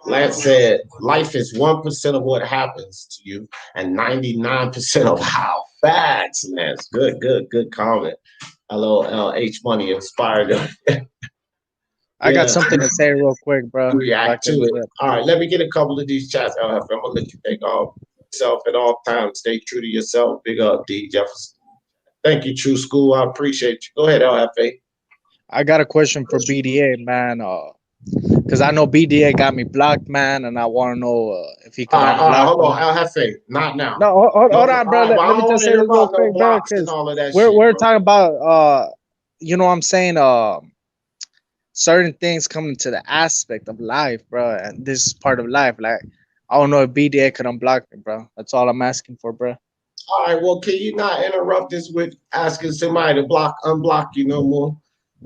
Lance said life is 1% of what happens to you and 99% of how facts. Lance, good comment. LOL H Money inspired them.
I got
Yeah,
something to say real quick, bro. If I
react to
can
it.
rip.
All right, let me get a couple of these chats. LF, I'm gonna let you take off yourself at all times. Stay true to yourself. Big up, D Jefferson. Thank you, True School. I appreciate you. Go ahead, LFA.
I got a question for BDA, man. Because I know BDA got me blocked, man, and I want to know if he could
All right,
unblock
hold on,
me.
LFA. Not now.
No,
No,
hold
no,
on,
all
bro.
right,
Let,
but I
let me
don't want
just
to
say
hear
this real
about no
quick, bro.
blocks and
Because
all of that
we're
shit,
we're
bro.
talking about you know what I'm saying, certain things coming to the aspect of life, bro, and this is part of life. Like I don't know if BDA could unblock me, bro. That's all I'm asking for, bro.
All right, well, can you not interrupt this with asking somebody to unblock you no more?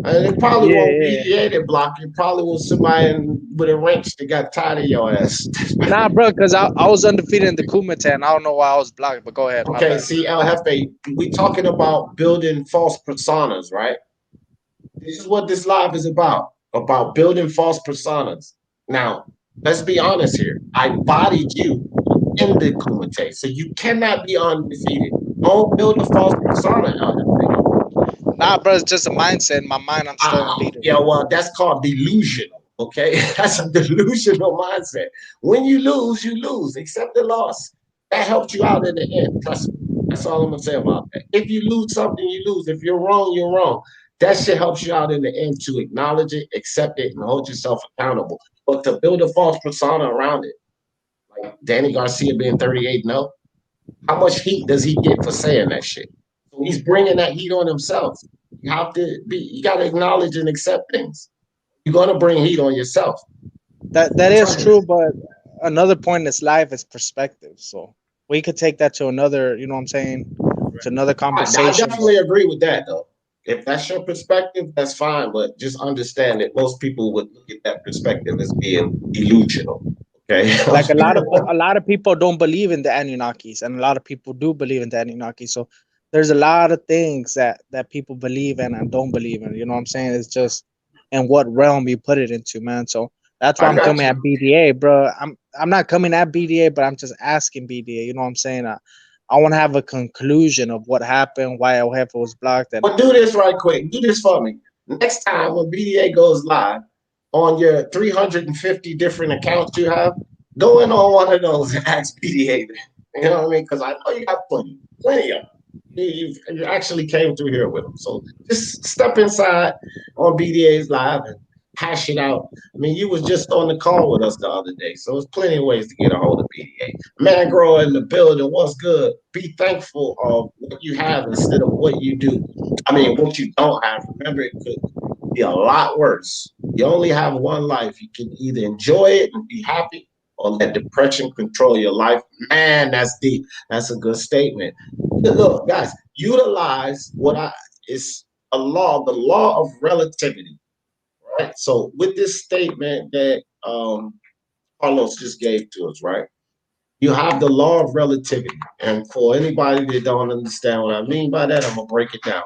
And it probably
Yeah,
won't
yeah.
be yeah to block you. Probably was somebody with a wrench that got tired of your ass.
Nah, bro, because I was undefeated in the Kumite, and I don't know why I was blocked. But go ahead, my
Okay,
bad.
see, El Jefe, we talking about building false personas, right? This is what this live is about building false personas. Now, let's be honest here. I bodied you in the Kumite, so you cannot be undefeated. Don't build a false persona, El Jefe.
Nah, bro, it's just a mindset. In my mind, I'm still unbeaten.
Yeah, well, that's called delusional. Okay, that's a delusional mindset. When you lose, you lose. Accept the loss. That helped you out in the end. Trust me. That's all I'm gonna say about that. If you lose something, you lose. If you're wrong, you're wrong. That shit helps you out in the end to acknowledge it, accept it, and hold yourself accountable. But to build a false persona around it, like Danny Garcia being 38-0, how much heat does he get for saying that shit? So he's bringing that heat on himself. You have to be. You got to acknowledge and accept things. You're gonna bring heat on yourself.
That is true, but another point in this life is perspective. So we could take that to another, you know what I'm saying, to another
I
conversation. But
definitely agree with that, though. If that's your perspective, that's fine. But just understand that most people would look at that perspective as being delusional. Okay.
like a lot of people don't believe in the Anunnakis, and a lot of people do believe in the Anunnaki. So there's a lot of things that people believe in and don't believe in. You know what I'm saying? It's just in what realm you put it into, man. So that's why
I
I'm
got
coming
you.
at BDA, bro. I'm not coming at BDA, but I'm just asking BDA. You know what I'm saying? I want to have a conclusion of what happened, why El Jefe was blocked, and
But do this right quick. Do this for me. Next time when BDA goes live on your 350 different accounts you have, go in on one of those and ask BDA. You know what I mean? Because I know you got plenty of them. You actually came through here with them. So just step inside on BDA's live and hash it out. I mean, you was just on the call with us the other day, so there's plenty of ways to get a hold of BDA. Man, grow in the building. What's good? Be thankful of what you have instead of what you do. I mean, what you don't have. Remember, it could be a lot worse. You only have one life. You can either enjoy it and be happy, or let depression control your life. Man, that's deep. That's a good statement. Look, guys, utilize what I is a law, the law of relativity, right? So with this statement that Carlos just gave to us, right? You have the law of relativity. And for anybody that don't understand what I mean by that, I'm gonna break it down.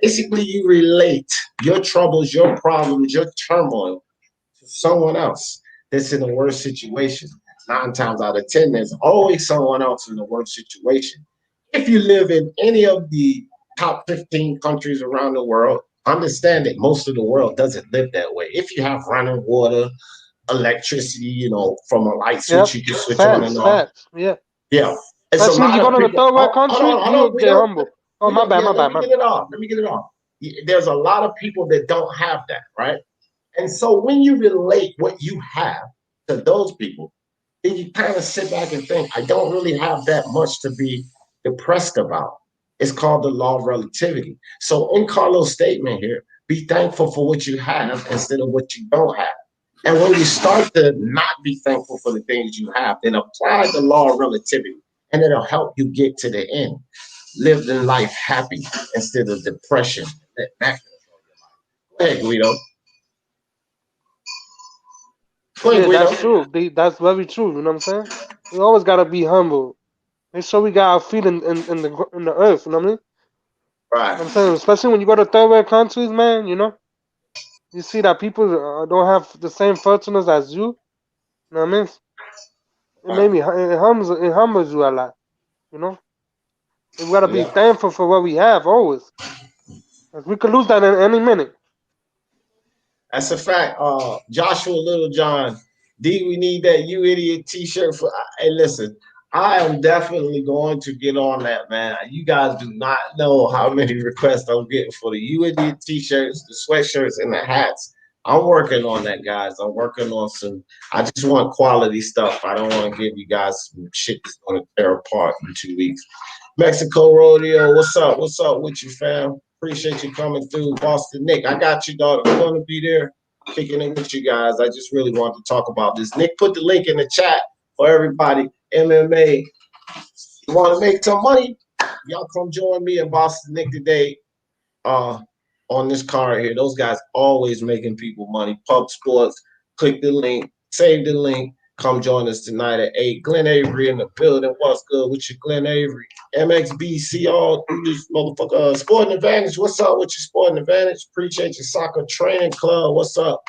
Basically, you relate your troubles, your problems, your turmoil to someone else that's in a worse situation. 9 times out of 10, there's always someone else in a worse situation. If you live in any of the top 15 countries around the world, understand that most of the world doesn't live that way. If you have running water, electricity, from a light switch
Yep.
you can switch on and
Facts,
off.
facts. Yeah.
Yeah. It's a
Especially if
lot
you go
of
to the
people.
third world
Hold
countries,
on, hold
you
on.
get humble. Oh, my bad,
Yeah,
my
let
bad,
me
my
get
bad.
it off. Let me get it off. There's a lot of people that don't have that, right? And so when you relate what you have to those people, then you kind of sit back and think, I don't really have that much to be depressed about. It's called the law of relativity. So in Carlos' statement here, be thankful for what you have instead of what you don't have. And when you start to not be thankful for the things you have, then apply the law of relativity and it'll help you get to the end. Live in life happy instead of depression. Go ahead, Guido. Go ahead,
Yeah,
Guido.
that's true. That's very true. You know what I'm saying? We always gotta be humble. Make sure we got our feet in the earth. You know what I mean?
Right.
I'm saying, especially when you go to third world countries, man. You see that people don't have the same fortunes as you. You know what I mean?
Right.
It humbles you a lot. You know, we gotta be
Yeah.
thankful for what we have always. 'Cause we could lose that in any minute.
That's a fact. Joshua Littlejohn, D, we need that you idiot T-shirt for. Hey, listen, I am definitely going to get on that, man. You guys do not know how many requests I'm getting for the you idiot T-shirts, the sweatshirts, and the hats. I'm working on that, guys. I'm working on some. I just want quality stuff. I don't want to give you guys some shit that's going to tear apart in 2 weeks. Mexico Rodeo, what's up? What's up with you, fam? Appreciate you coming through. Boston Nick, I got you, dog. I'm going to be there kicking it with you guys. I just really want to talk about this. Nick, put the link in the chat for everybody. MMA. You want to make some money? Y'all come join me and Boston Nick today on this card here. Those guys always making people money. Pub Sports. Click the link. Save the link. Come join us tonight at 8. Glenn Avery in the building. What's good with you, Glenn Avery? MXBC all through this motherfucker. Sporting Advantage. What's up with your Sporting Advantage? Appreciate your soccer training club. What's up?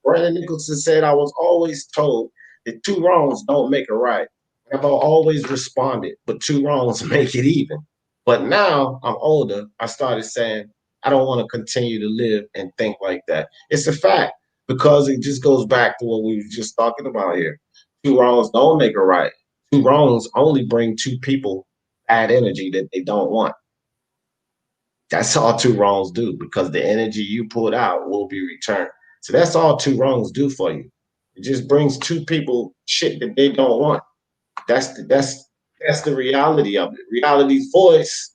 Brandon Nicholson said, I was always told that 2 wrongs don't make a right. I've always responded, but 2 wrongs make it even. But now I'm older. I started saying, I don't want to continue to live and think like that. It's a fact because it just goes back to what we were just talking about here. 2 wrongs don't make a right. 2 wrongs only bring 2 people bad energy that they don't want. That's all 2 wrongs do because the energy you put out will be returned. So that's all 2 wrongs do for you. It just brings 2 people shit that they don't want. That's the reality of it. Reality's voice,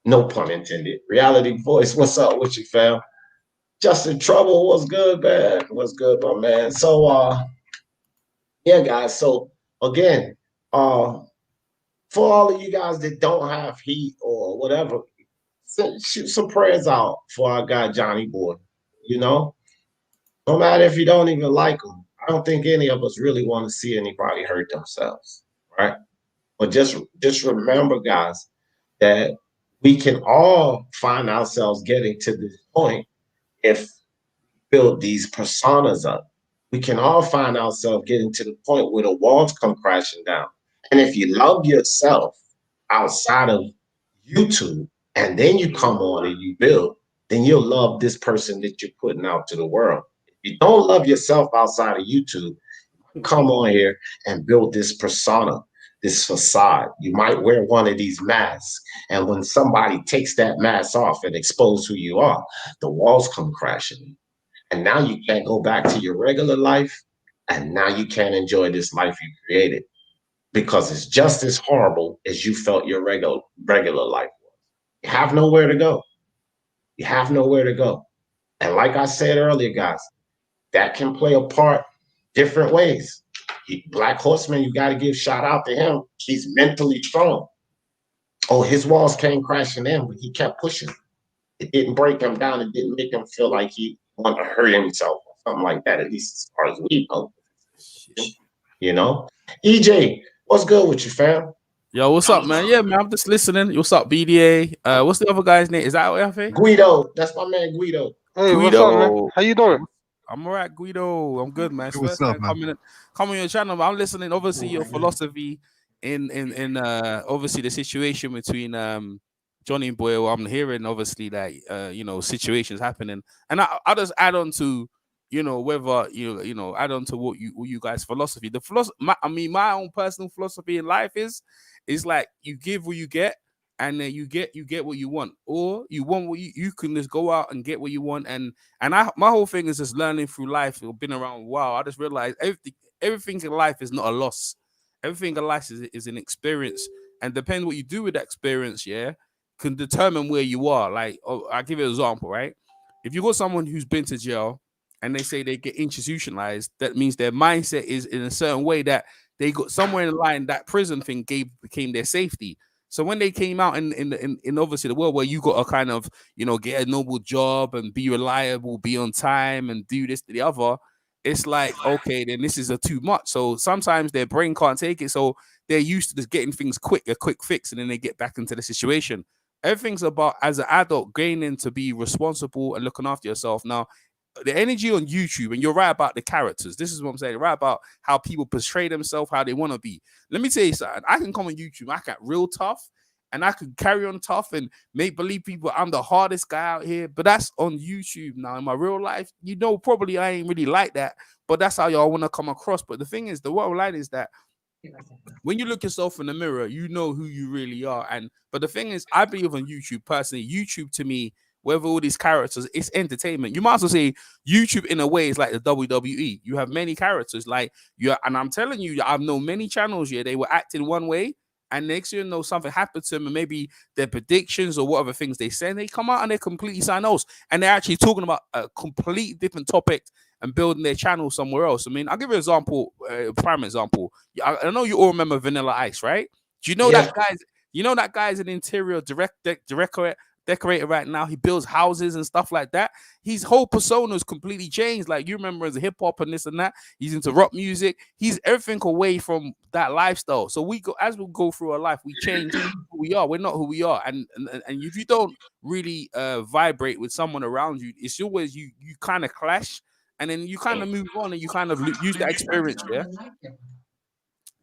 no pun intended. Reality voice, what's up with you, fam? Justin Trouble, what's good, man? What's good, my man? So yeah, guys. So again, for all of you guys that don't have heat or whatever, shoot some prayers out for our guy Johnny Boy. You know, no matter if you don't even like him, I don't think any of us really want to see anybody hurt themselves, right? But just remember, guys, that we can all find ourselves getting to this point if we build these personas up. We can all find ourselves getting to the point where the walls come crashing down. And if you love yourself outside of YouTube and then you come on and you build, then you'll love this person that you're putting out to the world. If you don't love yourself outside of YouTube, come on here and build this persona, this facade. You might wear one of these masks. And when somebody takes that mask off and expose who you are, the walls come crashing. And now you can't go back to your regular life. And now you can't enjoy this life you created because it's just as horrible as you felt your regular life was. You have nowhere to go. You have nowhere to go. And like I said earlier, guys, that can play a part different ways. Black Horseman, you got to give shout out to him. He's mentally strong. Oh, his walls came crashing in, but he kept pushing. It didn't break him down. It didn't make him feel like he wanted to hurt himself or something like that, at least as far as we know. You know? EJ, what's good with you, fam?
Yo, what's up, man? Yeah, man, I'm just listening. What's up, BDA? What's the other guy's name? Is that what I
Guido. That's my man, Guido.
Hey, what's up, man?
Guido.
How you doing?
I'm all right, Guido. I'm good, man. It's
What's
first
up,
time
man?
coming on your channel. I'm listening, obviously, your philosophy in obviously the situation between Johnny and Boyle. I'm hearing obviously that situations happening, and I just add on to whether add on to what you guys philosophy. The philosophy, my own personal philosophy in life is like you give what you get, and then you get what you want, or you want what you can just go out and get what you want. And my whole thing is just learning through life. I've been around a while. I just realized everything in life is not a loss. Everything in life is an experience, and depending what you do with that experience, yeah, can determine where you are. Like, I'll give you an example, right? If you got someone who's been to jail and they say they get institutionalized, that means their mindset is in a certain way that they got somewhere in the line that prison thing became their safety. So when they came out in obviously the world where you got to kind of get a noble job and be reliable, be on time, and do this to the other, it's like, okay, then this is a too much. So sometimes their brain can't take it, so they're used to just getting things quick, a quick fix, and then they get back into the situation. Everything's about, as an adult, gaining to be responsible and looking after yourself. Now, the energy on YouTube, and you're right about the characters. This is what I'm saying. Right about how people portray themselves, how they want to be. Let me tell you something. I can come on YouTube, I got real tough, and I could carry on tough and make believe people I'm the hardest guy out here. But that's on YouTube. Now in my real life, probably I ain't really like that, but that's how y'all want to come across. But the thing is, the bottom line is that when you look yourself in the mirror, you know who you really are. But the thing is, I believe on YouTube personally. YouTube to me, with all these characters, it's entertainment. You might as well say YouTube in a way is like the WWE. You have many characters, and I'm telling you, I've known many channels here. They were acting one way, and next year, something happened to them, and maybe their predictions or whatever things they say, they come out and they're completely something else, and they're actually talking about a complete different topic and building their channel somewhere else. I mean, I'll give you an example, prime example. I know you all remember Vanilla Ice, right? Do you know
Yes.
that guy's? You know that guy's an interior decorator right now. He builds houses and stuff like that. His whole persona is completely changed. Like you remember as a hip hop and this and that. He's into rock music. He's everything away from that lifestyle. So as we go through our life, we change who we are. We're not who we are. And if you don't really vibrate with someone around you, it's always you kind of clash, and then you kind of move on and you kind of use that experience. Yeah.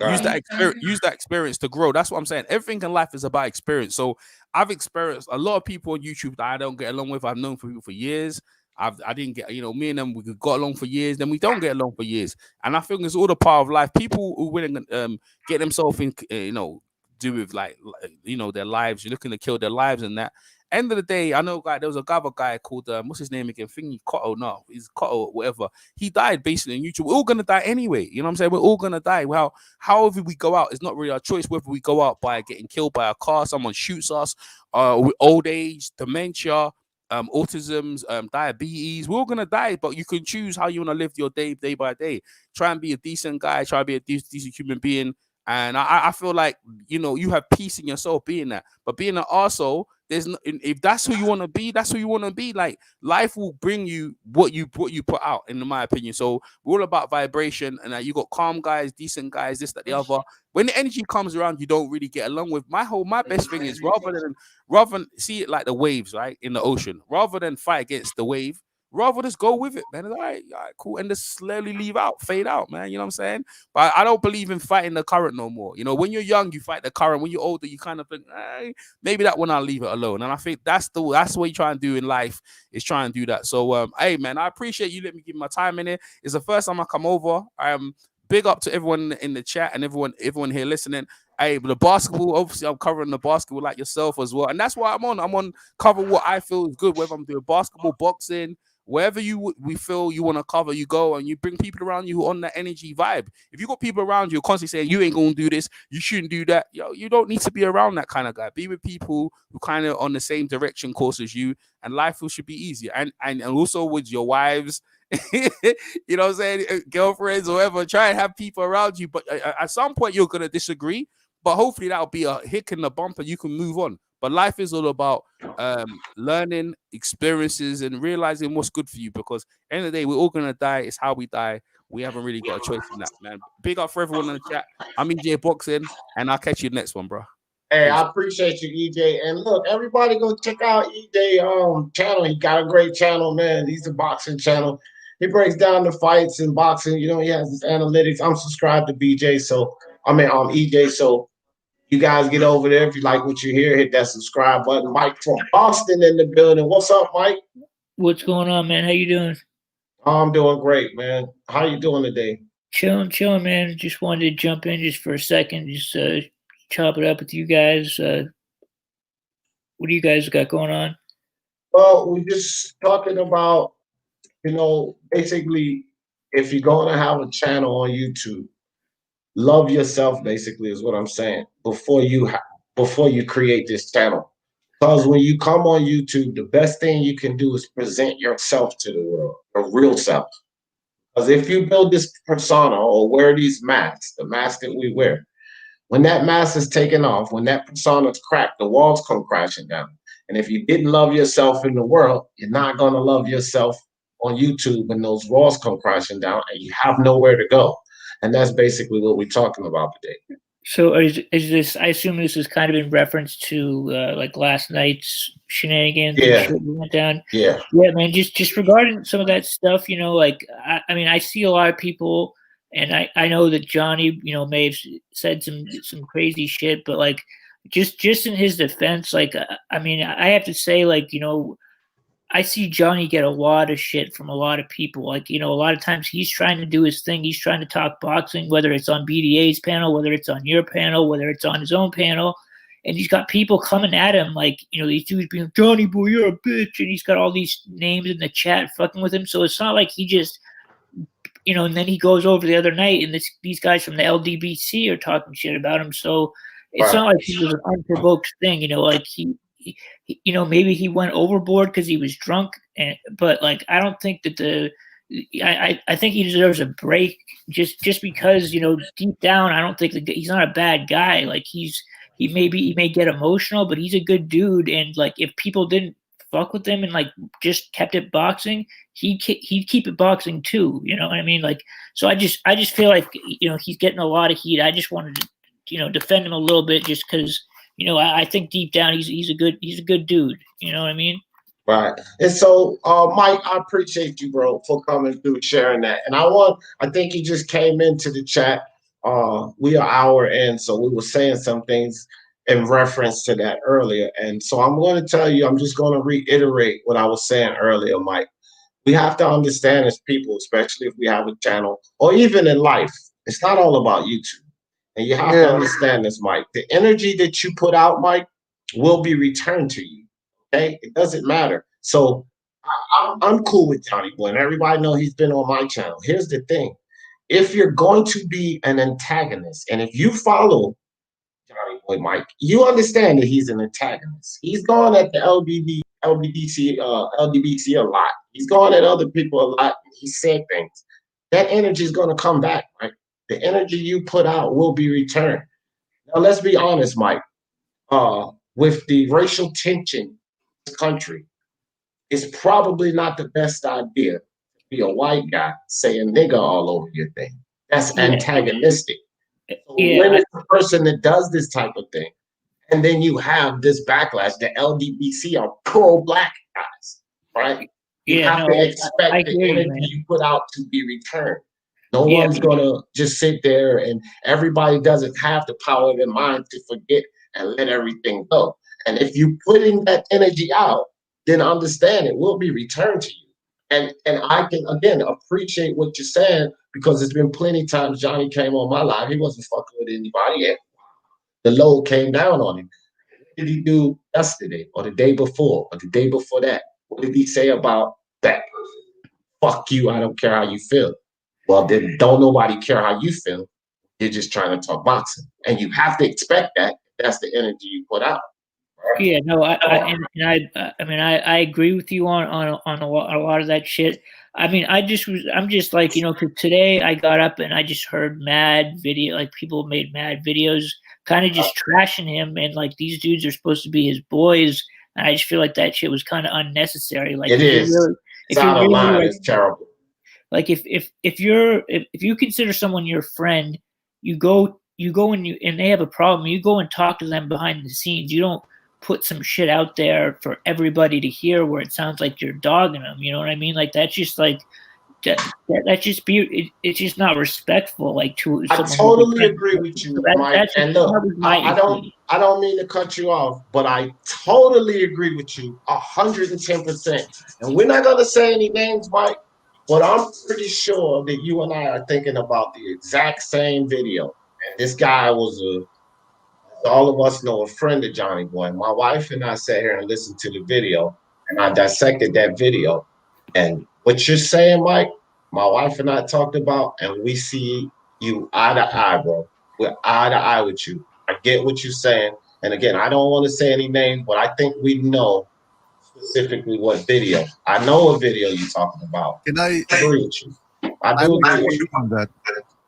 Use that experience to grow. That's what I'm saying. Everything in life is about experience. So I've experienced a lot of people on YouTube that I don't get along with. I've known for people for years. I didn't get, me and them, we got along for years, then we don't get along for years. And I think it's all the part of life. People who wouldn't get themselves in, do with their lives, you're looking to kill their lives and that. End of the day, I know there was a guy called what's his name again? Thingy Cotto, no, he's Cotto, whatever. He died basically on YouTube. We're all gonna die anyway. You know what I'm saying? We're all gonna die. Well, however we go out, it's not really our choice. Whether we go out by getting killed by a car, someone shoots us, with old age, dementia, autisms, diabetes, we're all gonna die. But you can choose how you want to live your day by day. Try and be a decent guy. Try and be a decent human being. And I feel like you have peace in yourself being that. But being an arsehole, if that's who you want to be, that's who you want to be. Like life will bring you what you put out, in my opinion. So we're all about vibration, and you got calm guys, decent guys, this, that, the other. When the energy comes around, you don't really get along with. My best thing is rather than see it like the waves, right, in the ocean, rather than fight against the wave. Rather just go with it, man. All right, cool. And just slowly fade out, man. You know what I'm saying? But I don't believe in fighting the current no more. When you're young, you fight the current. When you're older, you kind of think, maybe that one I'll leave it alone. And I think that's what you try and do in life, is try and do that. So, hey, man, I appreciate you letting me give my time in it. It's the first time I come over. Big up to everyone in the chat and everyone here listening. Hey, but the basketball, obviously, I'm covering the basketball like yourself as well. And that's why I'm on cover what I feel is good, whether I'm doing basketball, boxing, wherever we feel you want to cover, you go and you bring people around you who are on that energy vibe. If you got people around you constantly saying you ain't gonna do this, you shouldn't do that, you don't need to be around that kind of guy. Be with people who kind of on the same direction course as you, and life should be easier. And also with your wives, you know what I'm saying, girlfriends or whatever, try and have people around you. But at some point you're gonna disagree, but hopefully that'll be a hick in the bump and you can move on. But life is all about learning experiences and realizing what's good for you, because at the end of the day, we're all gonna die. It's how we die. We haven't really got a choice in that, man. Big up for everyone in the chat. I'm EJ Boxing, and I'll catch you next one, bro.
Hey, I appreciate you, EJ. And look, everybody go check out EJ channel. He got a great channel, man. He's a boxing channel. He breaks down the fights in boxing. He has his analytics. I'm subscribed to EJ, so you guys get over there. If you like what you hear, hit that subscribe button. Mike from Boston in the building. What's up, Mike?
What's going on, man? How you doing?
I'm doing great, man. How you doing today?
Chilling, man. Just wanted to jump in just for a second, just chop it up with you guys. What do you guys got going on?
Well, we're just talking about, basically, if you're going to have a channel on YouTube, love yourself, basically, is what I'm saying, before you create this channel. Because when you come on YouTube, the best thing you can do is present yourself to the world, your real self. Because if you build this persona or wear these masks, the mask that we wear, when that mask is taken off, when that persona is cracked, the walls come crashing down. And if you didn't love yourself in the world, you're not going to love yourself on YouTube when those walls come crashing down and you have nowhere to go. And that's basically what we're talking about today.
So is this, I assume this is kind of in reference to like last night's shenanigans and shit that went down.
Yeah,
man, just regarding some of that stuff, like, I mean, I see a lot of people, and I know that Johnny, may have said some crazy shit, but like, just in his defense, like I mean, I have to say, like, I see Johnny get a lot of shit from a lot of people. Like, a lot of times he's trying to do his thing. He's trying to talk boxing, whether it's on BDA's panel, whether it's on your panel, whether it's on his own panel. And he's got people coming at him like, these dudes being, Johnny boy, you're a bitch. And he's got all these names in the chat fucking with him. So it's not like he just, and then he goes over the other night and these guys from the LDBC are talking shit about him. So it's not like it was an unprovoked thing, like he maybe he went overboard because he was drunk, but like I don't think that I think he deserves a break just because deep down I don't think he's not a bad guy. Like he may get emotional, but he's a good dude, and like if people didn't fuck with him and like just kept it boxing, he'd keep it boxing too. You know what I mean? Like so I just feel like he's getting a lot of heat. I just wanted to defend him a little bit just because. I think deep down he's a good dude. You know what I mean?
Right. And so, Mike, I appreciate you, bro, for coming through sharing that. And I think you just came into the chat. We are hour in, so we were saying some things in reference to that earlier. And so I'm going to tell you, I'm just going to reiterate what I was saying earlier, Mike. We have to understand as people, especially if we have a channel or even in life, it's not all about YouTube. And you have to understand this, Mike. The energy that you put out, Mike, will be returned to you. Okay? It doesn't matter. So I'm cool with Johnny Boy, and everybody know he's been on my channel. Here's the thing. If you're going to be an antagonist, and if you follow Johnny Boy, Mike, you understand that he's an antagonist. He's gone at the LDBC a lot. He's gone at other people a lot. He said things. That energy is going to come back, Mike. The energy you put out will be returned. Now, let's be honest, Mike. With the racial tension in this country, it's probably not the best idea to be a white guy saying nigga all over your thing. That's antagonistic. So when it's the person that does this type of thing, and then you have this backlash, the LDBC are pro-black guys, right? You have to expect the energy you put out to be returned. No one's going to just sit there, and everybody doesn't have the power of their mind to forget and let everything go. And if you're putting that energy out, then understand it will be returned to you. And I can, again, appreciate what you're saying because there's been plenty of times Johnny came on my live. He wasn't fucking with anybody yet. The load came down on him. What did he do yesterday or the day before or the day before that? What did he say about that person? Fuck you, I don't care how you feel. Well, then don't nobody care how you feel. You're just trying to talk boxing. And you have to expect that. That's the energy you put out. Right?
Yeah, no, I agree with you on a lot of that shit. I mean, I'm just like, because today I got up and I just heard people made mad videos kind of just trashing him. And like, these dudes are supposed to be his boys. And I just feel like that shit was kind of unnecessary. Like,
it is. It's out of line. It's terrible.
Like if you consider someone your friend, you go and they have a problem, you go and talk to them behind the scenes. You don't put some shit out there for everybody to hear where it sounds like you're dogging them. You know what I mean? Like that's just like it's just not respectful. Like to
I totally agree with you, Mike. And look, I don't mean to cut you off, but I totally agree with you 110%. And we're not gonna say any names, Mike. But I'm pretty sure that you and I are thinking about the exact same video. And this guy was all of us know, a friend of Johnny Boy. My wife and I sat here and listened to the video, and I dissected that video. And what you're saying, Mike, my wife and I talked about, and we see you eye to eye, bro. We're eye to eye with you. I get what you're saying. And again, I don't want to say any names, but I think we know specifically what video. I know a video you're talking about.
Can I
agree with you? I do agree with you
on that.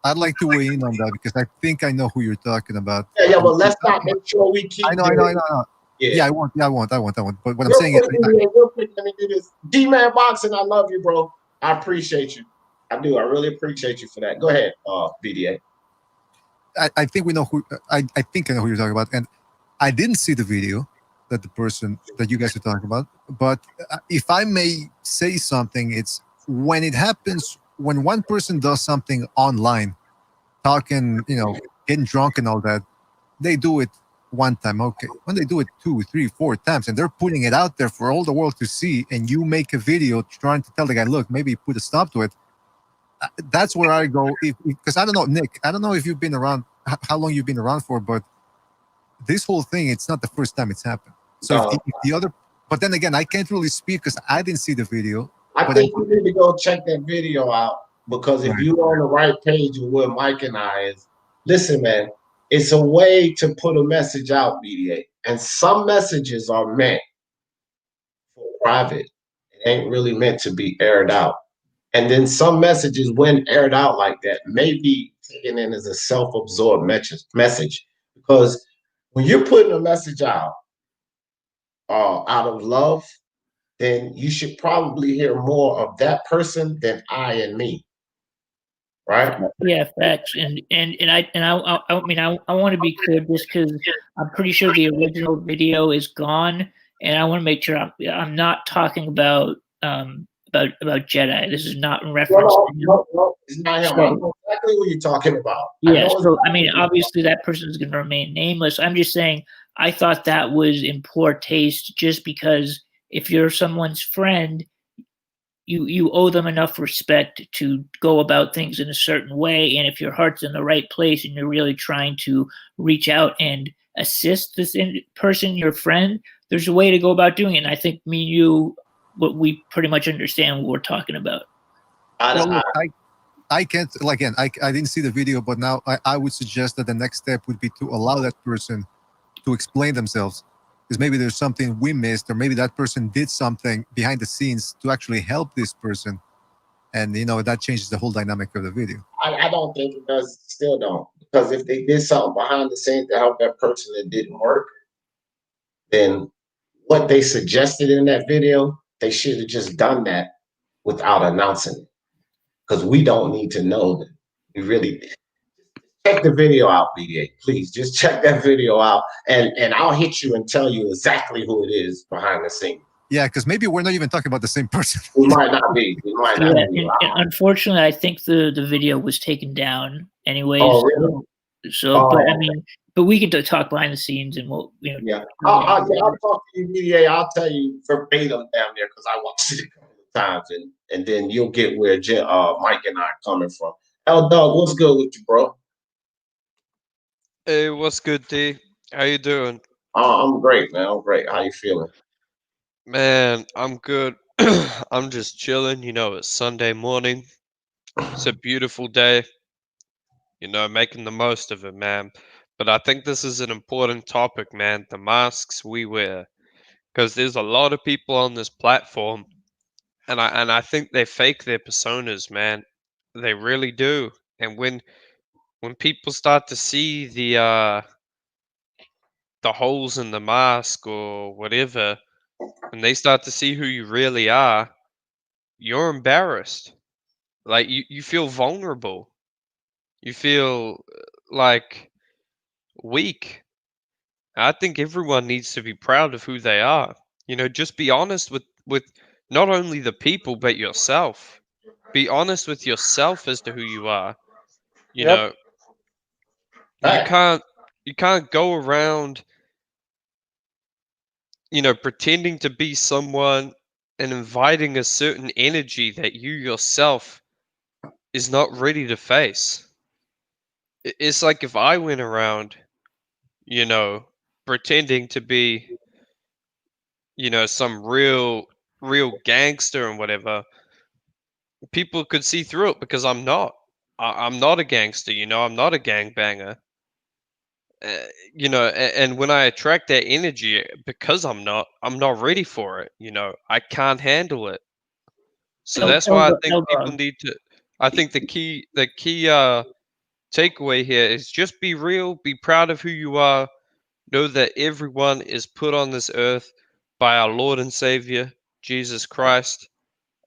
I'd like to weigh in on that because I think I know who you're talking about.
Yeah, but let's not make sure we keep.
I know. Yeah, I want. But what I'm saying is,
real quick, let me do this. D-Man Boxing, I love you, bro. I appreciate you. I do. I really appreciate you for that. Go ahead, BDA.
I think we know who. I think I know who you're talking about, and I didn't see the video that the person that you guys are talking about. But if I may say something, it's when it happens, when one person does something online, talking, getting drunk and all that, they do it one time, okay. When they do it 2, 3, 4 times, and they're putting it out there for all the world to see, and you make a video trying to tell the guy, look, maybe put a stop to it. That's where I go. Because I don't know, Nick, I don't know if you've been around, how long you've been around for, but this whole thing, it's not the first time it's happened. So if the other, but then again, I can't really speak because I didn't see the video.
I think you need to go check that video out, because if you're on the right page with where Mike and I is, listen, man, it's a way to put a message out, BDA. And some messages are meant for private. It ain't really meant to be aired out. And then some messages, when aired out like that, may be taken in as a self-absorbed message. Because when you're putting a message out of love, then you should probably hear more of that person than I and me. Right?
Yeah, facts. And I mean, I want to be clear, just because I'm pretty sure the original video is gone, and I want to make sure I'm not talking about Jedi. This is not in reference to him.
No, it's not him. I know exactly what you're talking about.
Yeah, so I mean, obviously that person is going to remain nameless. I'm just saying, I thought that was in poor taste, just because if you're someone's friend, you owe them enough respect to go about things in a certain way. And if your heart's in the right place and you're really trying to reach out and assist this person, your friend, there's a way to go about doing it. And I think me and you, we pretty much understand what we're talking about.
I can't, again, I didn't see the video, but now I would suggest that the next step would be to allow that person to explain themselves. Because maybe there's something we missed, or maybe that person did something behind the scenes to actually help this person. And, that changes the whole dynamic of the video.
I don't think it does, still don't. Because if they did something behind the scenes to help that person that didn't work, then what they suggested in that video, they should have just done that without announcing it. Because we don't need to know that. We really check the video out, BDA. Please just check that video out, and I'll hit you and tell you exactly who it is behind the scenes.
Yeah, because maybe we're not even talking about the same person.
We might not be. We might not be.
And unfortunately, I think the video was taken down anyways.
Oh, really?
But I mean, but we can talk behind the scenes, and we'll,
Yeah, I'll talk to you, BDA. I'll tell you verbatim down there, because I watched it a couple of times, and then you'll get where Mike and I are coming from. L Dog, what's good with you, bro?
Hey, what's good, D? How you doing?
I'm great, man. I'm great. How you feeling?
Man, I'm good. I'm just chilling. It's Sunday morning. It's a beautiful day. Making the most of it, man. But I think this is an important topic, man. The masks we wear, because there's a lot of people on this platform, and I think they fake their personas, man. They really do. And when people start to see the holes in the mask or whatever, and they start to see who you really are, you're embarrassed. Like you feel vulnerable. You feel like weak. I think everyone needs to be proud of who they are. Just be honest with not only the people but yourself. Be honest with yourself as to who you are. You know, you can't go around pretending to be someone and inviting a certain energy that you yourself is not ready to face. It's like if I went around, pretending to be, some real gangster and whatever, people could see through it because I'm not. I'm not a gangster, I'm not a gangbanger. And when I attract that energy, because I'm not ready for it. I can't handle it. So that's why I think people need to. I think the key takeaway here is just be real, be proud of who you are, know that everyone is put on this earth by our Lord and Savior Jesus Christ,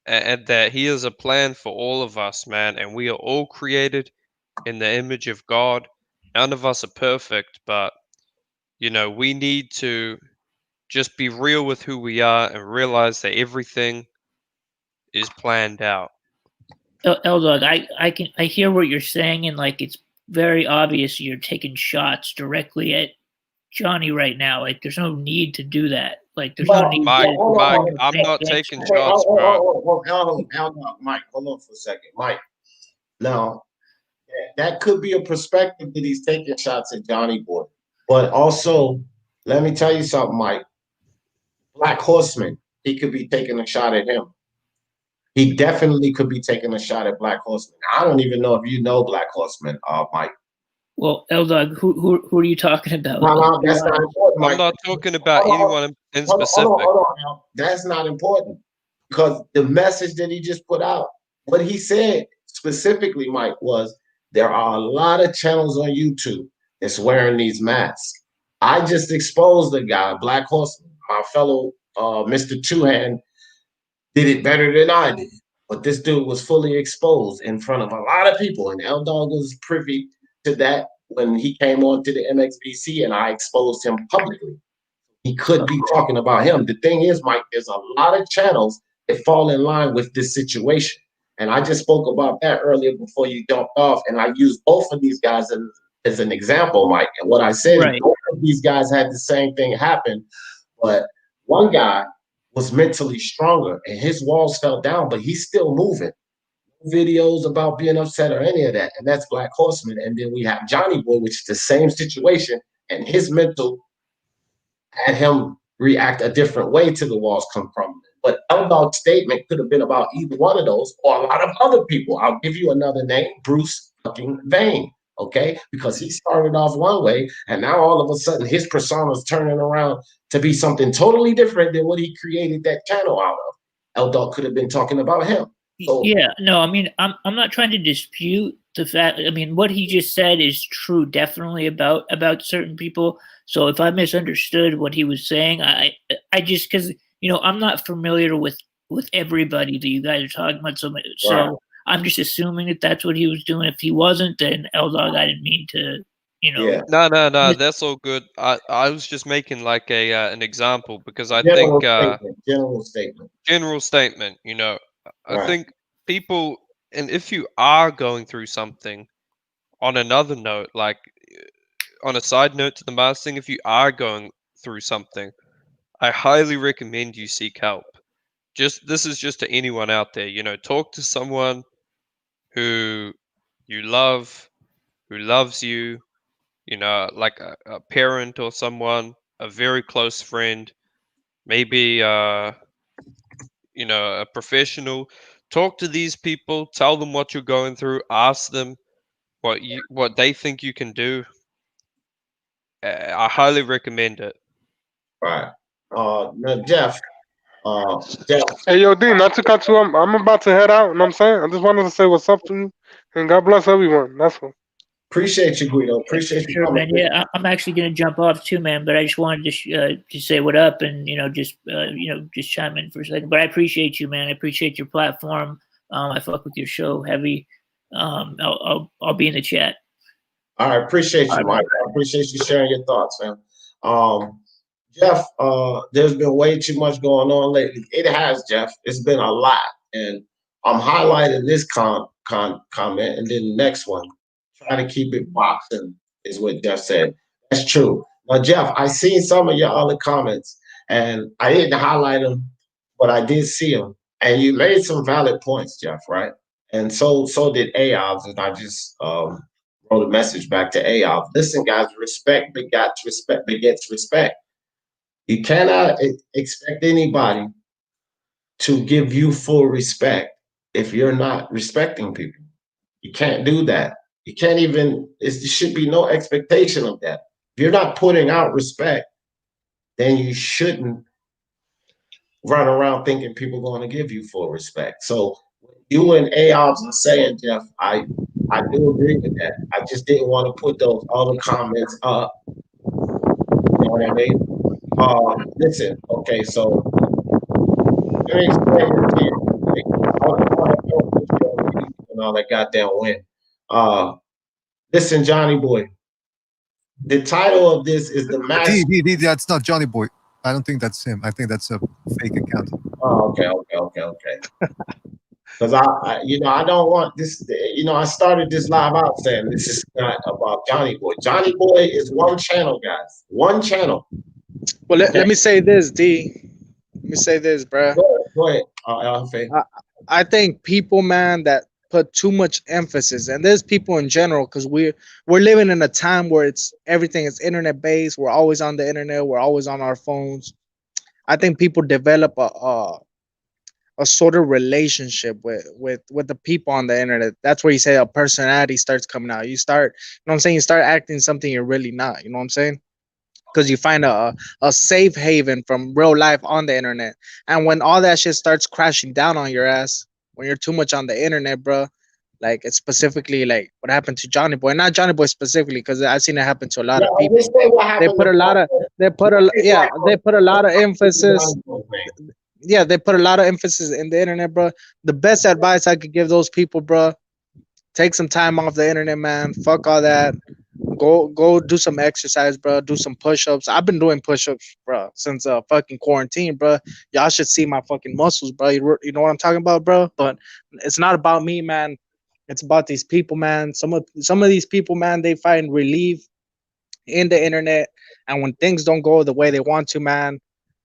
and that He has a plan for all of us, man, and we are all created in the image of God. None of us are perfect, but we need to just be real with who we are and realize that everything is planned out.
Eldog, I hear what you're saying, and like it's very obvious you're taking shots directly at Johnny right now. Like, there's no need to do that. Like, there's no
But
need
Mike,
to.
Mike, I'm not taking shots, bro.
Mike, hold on for a second. Mike, now, that could be a perspective that he's taking shots at Johnny Boy. But also, let me tell you something, Mike. Black Horseman, he could be taking a shot at him. He definitely could be taking a shot at Black Horseman. I don't even know if you know Black Horseman, Mike.
Well, L-Dog, who are you talking about?
No, that's not important, Mike.
I'm not talking about anyone in
Hold
specific.
on, Al. That's not important because the message that he just put out, what he said specifically, Mike, was there are a lot of channels on YouTube that's wearing these masks. I just exposed the guy, Black Horseman, my fellow Mr. Two Hand, did it better than I did. But this dude was fully exposed in front of a lot of people, and L Dog was privy to that when he came on to the MXBC, and I exposed him publicly. He could be talking about him. The thing is, Mike, there's a lot of channels that fall in line with this situation. And I just spoke about that earlier before you jumped off, and I used both of these guys as an example, Mike. And what I said is both of these guys had the same thing happen, but one guy was mentally stronger and his walls fell down, but he's still moving. Videos about being upset or any of that. And that's Black Horseman. And then we have Johnny Boy, which is the same situation, and his mental had him react a different way to the walls come crumbling. But L Dog's statement could have been about either one of those or a lot of other people. I'll give you another name, Bruce fucking Vane, okay? Because he started off one way, and now all of a sudden his persona is turning around to be something totally different than what he created that channel out of. L Dog could have been talking about him. So,
yeah, no, I mean, I'm not trying to dispute the fact. I mean, what he just said is true, definitely about certain people. So if I misunderstood what he was saying, I just because I'm not familiar with everybody that you guys are talking about. So I'm just assuming that that's what he was doing. If he wasn't, then L Dog, I didn't mean to.
Yeah.
No, that's all good. I was just making like an example because I
General
think
statement.
General statement. I think people, and if you are going through something, on another note, like on a side note to the mask thing, if you are going through something, I highly recommend you seek help. This is just to anyone out there, talk to someone who you love, who loves you, like a parent or someone, a very close friend, maybe a professional. Talk to these people, tell them what you're going through, ask them what they think you can do. I highly recommend it.
Right. Now, Jeff.
Hey, yo, D, not to cut you. I'm about to head out. You know what I'm saying? I just wanted to say what's up to you, and God bless everyone. That's all.
Appreciate you, Guido. Appreciate you
Sure,
coming.
man. Yeah, I'm actually going to jump off too, man. But I just wanted to say what up and just chime in for a second. But I appreciate you, man. I appreciate your platform. I fuck with your show heavy. I'll be in the chat.
All right, appreciate you, Mike. I appreciate you sharing your thoughts, man. Jeff, there's been way too much going on lately. It has, Jeff. It's been a lot, and I'm highlighting this comment, and then the next one. Try to keep it boxing is what Jeff said. That's true. Now, Jeff, I seen some of your other comments, and I didn't highlight them, but I did see them, and you made some valid points, Jeff. Right? And so did Ayov, and I just wrote a message back to Ayov. Listen, guys, respect begets respect. You cannot expect anybody to give you full respect if you're not respecting people. You can't do that. You can't even, there should be no expectation of that. If you're not putting out respect, then you shouldn't run around thinking people are going to give you full respect. So you and Ayobs are saying, Jeff, I do agree with that. I just didn't want to put those other comments up. You know what I mean? Listen, okay, so let me explain this to you. And all that goddamn win. Listen, Johnny Boy. The title of this is the master.
That's not Johnny Boy. I don't think that's him. I think that's a fake account.
Oh, okay. Because I don't want this. I started this live out saying this is not about Johnny Boy. Johnny Boy is one channel, guys. One channel.
Well,
Okay,
let me say this, D. Let me say this, bruh.
go ahead. Alfie.
I, I think people, man, that put too much emphasis, and there's people in general, because we're living in a time where it's everything is internet based. We're always on the internet. We're always on our phones. I think people develop a sort of relationship with the people on the internet. That's where you say a personality starts coming out. You start, you know what I'm saying? You start acting something you're really not. You know what I'm saying? Because you find a safe haven from real life on the internet. And when all that shit starts crashing down on your ass, when you're too much on the internet, bro, like it's specifically like what happened to Johnny Boy, not Johnny Boy specifically, because I've seen it happen to a lot
Yeah,
of
I just
people.
say what
They
happened
put
to
a lot of yeah, they put a lot of emphasis.
Johnny Boy, man.
Yeah, they put a lot of emphasis in the internet, bro. The best advice I could give those people, bro, take some time off the internet, man. Fuck all that. Go do some exercise, bro. Do some push-ups. I've been doing push-ups, bro, since fucking quarantine, bro. Y'all should see my fucking muscles, bro. You know what I'm talking about, bro? But it's not about me, man. It's about these people, man. Some of these people, man, they find relief in the internet, and when things don't go the way they want to, man,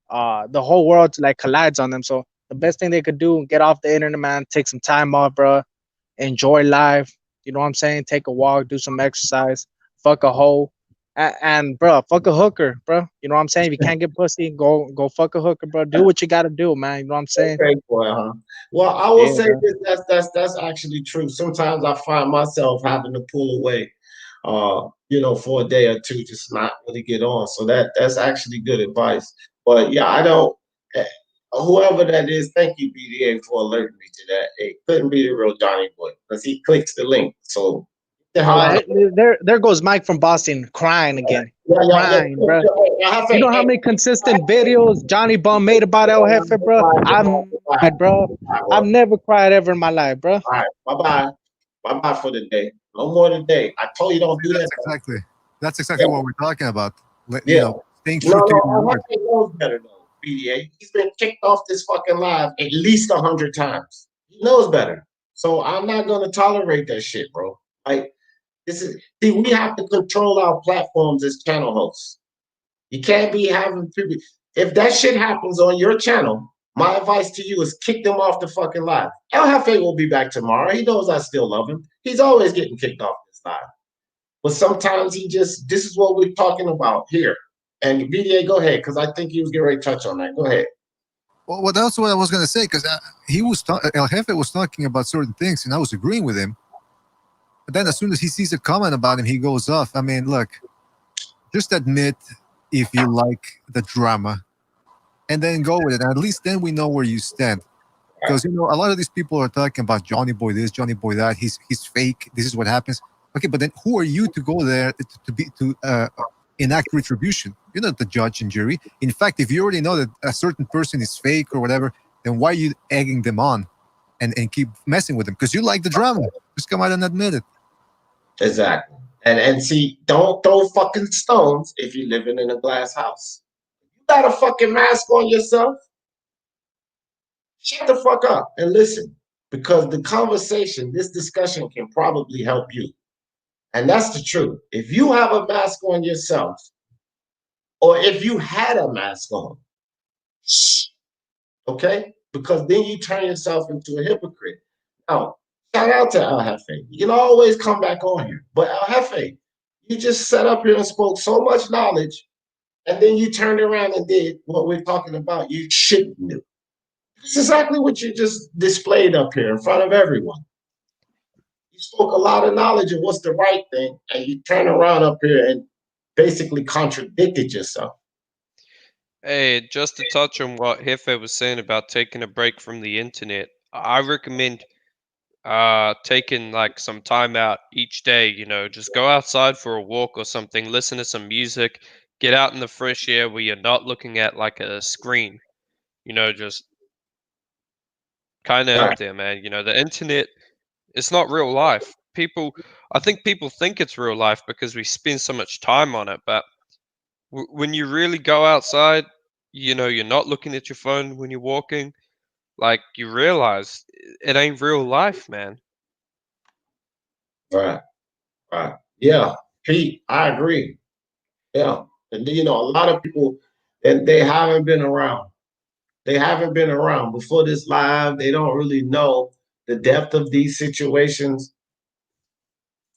the whole world like collides on them. So the best thing they could do, get off the internet, man. Take some time off, bro. Enjoy life. You know what I'm saying? Take a walk, do some exercise, fuck a hoe, and bro, fuck a hooker, bro. You know what I'm saying? If you can't get pussy, go fuck a hooker, bro. Do what you gotta do, man. You know what I'm saying?
Okay, boy, huh? Well, I will
Yeah,
say
bro.
this. That's actually true. Sometimes I find myself having to pull away, for a day or two, just not really get on. So that's actually good advice. But yeah, I don't. eh, Whoever that is, thank you, BDA, for alerting me to that. It couldn't be the real Johnny Boy because he clicks the link. So get the hell out of
There goes Mike from Boston crying
here.
again,
Yeah,
crying, bro.
yeah. Have
You
faith.
know how
Hey,
many consistent videos Johnny Bum made about El Jefe, bro? I've cried, bro. I've never cried ever in my life, bro.
All right, bye bye. Bye bye for the day. No more today. I told you don't
See,
do that.
that's exactly
Yeah,
what we're talking about.
yeah.
Staying
No,
true to your
no,
word.
Jorge knows better though, BDA. He's been kicked off this fucking live at least 100 times. He knows better. So I'm not gonna tolerate that shit, bro. Like this is see, we have to control our platforms as channel hosts. You can't be having people. If that shit happens on your channel, my advice to you is kick them off the fucking live. El Jefe will be back tomorrow. He knows I still love him. He's always getting kicked off this live. But sometimes this is what we're talking about here. And VDA, go ahead, because I think he was getting ready to touch on that. Go ahead.
Well, that's what I was going to say because El Jefe was talking about certain things and I was agreeing with him. But then as soon as he sees a comment about him, he goes off. I mean, look, just admit if you like the drama and then go with it. And at least then we know where you stand. Because a lot of these people are talking about Johnny Boy this, Johnny Boy that. He's fake. This is what happens. Okay, but then who are you to go there to enact retribution? You're not the judge and jury. In fact, if you already know that a certain person is fake or whatever, then why are you egging them on and keep messing with them? Because you like the drama. Just come out and admit it.
Exactly. And see, don't throw fucking stones if you're living in a glass house. You got a fucking mask on yourself. Shut the fuck up and listen. Because the conversation, this discussion can probably help you. And that's the truth. If you have a mask on yourself, or if you had a mask on, shh, okay? Because then you turn yourself into a hypocrite. Now, shout out to El Jefe. You can always come back on here. But El Jefe, you just sat up here and spoke so much knowledge, and then you turned around and did what we're talking about you shouldn't do. It's exactly what you just displayed up here in front of everyone. You spoke a lot of knowledge of what's the right thing, and you turn around up here and basically contradicted yourself.
Hey, just to touch on what Hefe was saying about taking a break from the internet, I recommend taking like some time out each day, just go outside for a walk or something, listen to some music, get out in the fresh air where you're not looking at like a screen, just kind of
Right.
out there, man. The internet, it's not real life. I think people think it's real life because we spend so much time on it, but when you really go outside, you're not looking at your phone when you're walking, like you realize it ain't real life, man.
Right. Right. Yeah. Pete, I agree. Yeah. And you know, a lot of people, and they haven't been around. They haven't been around before this live. They don't really know the depth of these situations.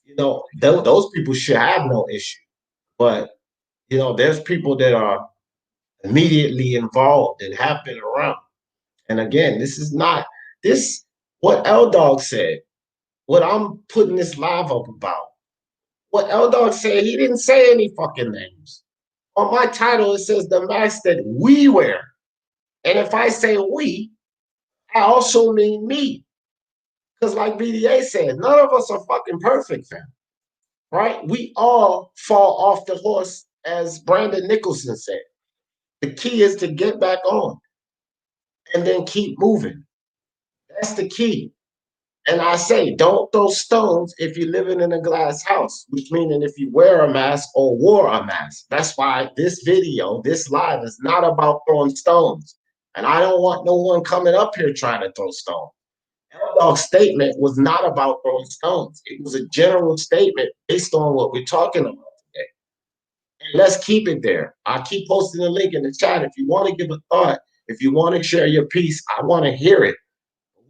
You know, those people should have no issue. But, you know, there's people that are immediately involved and have been around. And again, this is not this what L Dog said, what I'm putting this live up about. What L Dog said, he didn't say any fucking names. On my title, it says the mask that we wear. And if I say we, I also mean me. Because like BDA said, none of us are fucking perfect, fam. Right? We all fall off the horse, as Brandon Nicholson said. The key is to get back on and then keep moving. That's the key. And I say, don't throw stones if you're living in a glass house, which means if you wear a mask or wore a mask. That's why this video, this live is not about throwing stones. And I don't want no one coming up here trying to throw stones. Dog's statement was not about throwing stones. It was a general statement based on what we're talking about today. And let's keep it there. I'll keep posting the link in the chat. If you want to give a thought, if you want to share your piece, I want to hear it.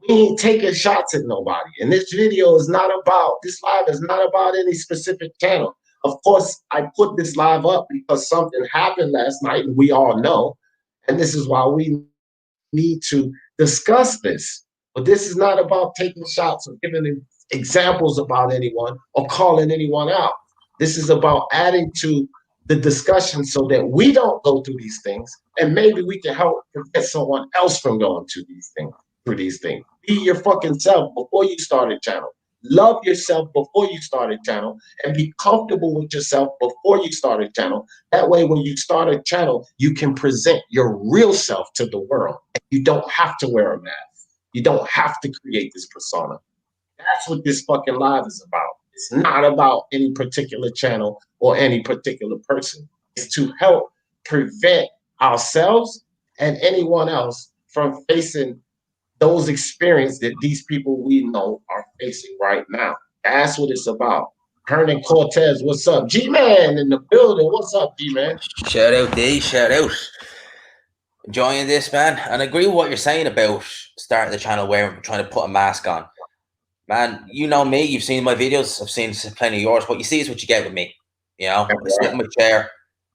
We ain't taking shots at nobody. And this video is not about, this live is not about any specific channel. Of course, I put this live up because something happened last night, and we all know. And this is why we need to discuss this. But this is not about taking shots or giving examples about anyone or calling anyone out. This is about adding to the discussion so that we don't go through these things, and maybe we can help prevent someone else from going through these things. Be your fucking self before you start a channel. Love yourself before you start a channel, and be comfortable with yourself before you start a channel. That way, when you start a channel, you can present your real self to the world. You don't have to wear a mask. You don't have to create this persona. That's what this fucking live is about. It's not about any particular channel or any particular person. It's to help prevent ourselves and anyone else from facing those experiences that these people we know are facing right now. That's what it's about. Hernan Cortez, what's up? G-Man in the building. What's up, G-Man?
Shout out, D. Shout out. Enjoying this, man. And I agree with what you're saying about starting the channel wearing, trying to put a mask on. Man, you know me. You've seen my videos. I've seen plenty of yours. What you see is what you get with me. You know, I sit in my chair,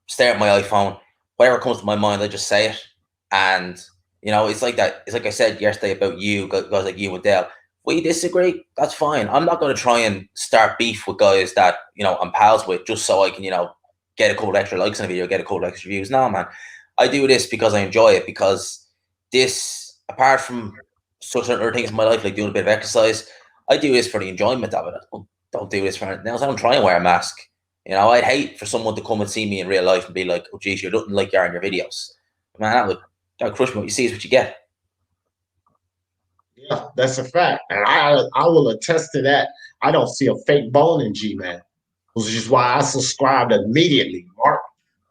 stare at my iPhone. Whatever comes to my mind, I just say it. And, you know, it's like that. It's like I said yesterday about you, guys like you and Dale. We disagree. That's fine. I'm not going to try and start beef with guys that, you know, I'm pals with just so I can, you know, get a couple extra likes on a video, get a couple extra views. No, man. I do this because I enjoy it, because this, apart from certain other things in my life, like doing a bit of exercise, I do this for the enjoyment of it. I don't do this for anything else. I don't try and wear a mask. You know, I'd hate for someone to come and see me in real life and be like, oh, geez, you're looking like you are in your videos. Man, that would crush me. What you see is what you get.
Yeah, that's a fact. And I will attest to that. I don't see a fake bone in G-Man, which is why I subscribed immediately. Mark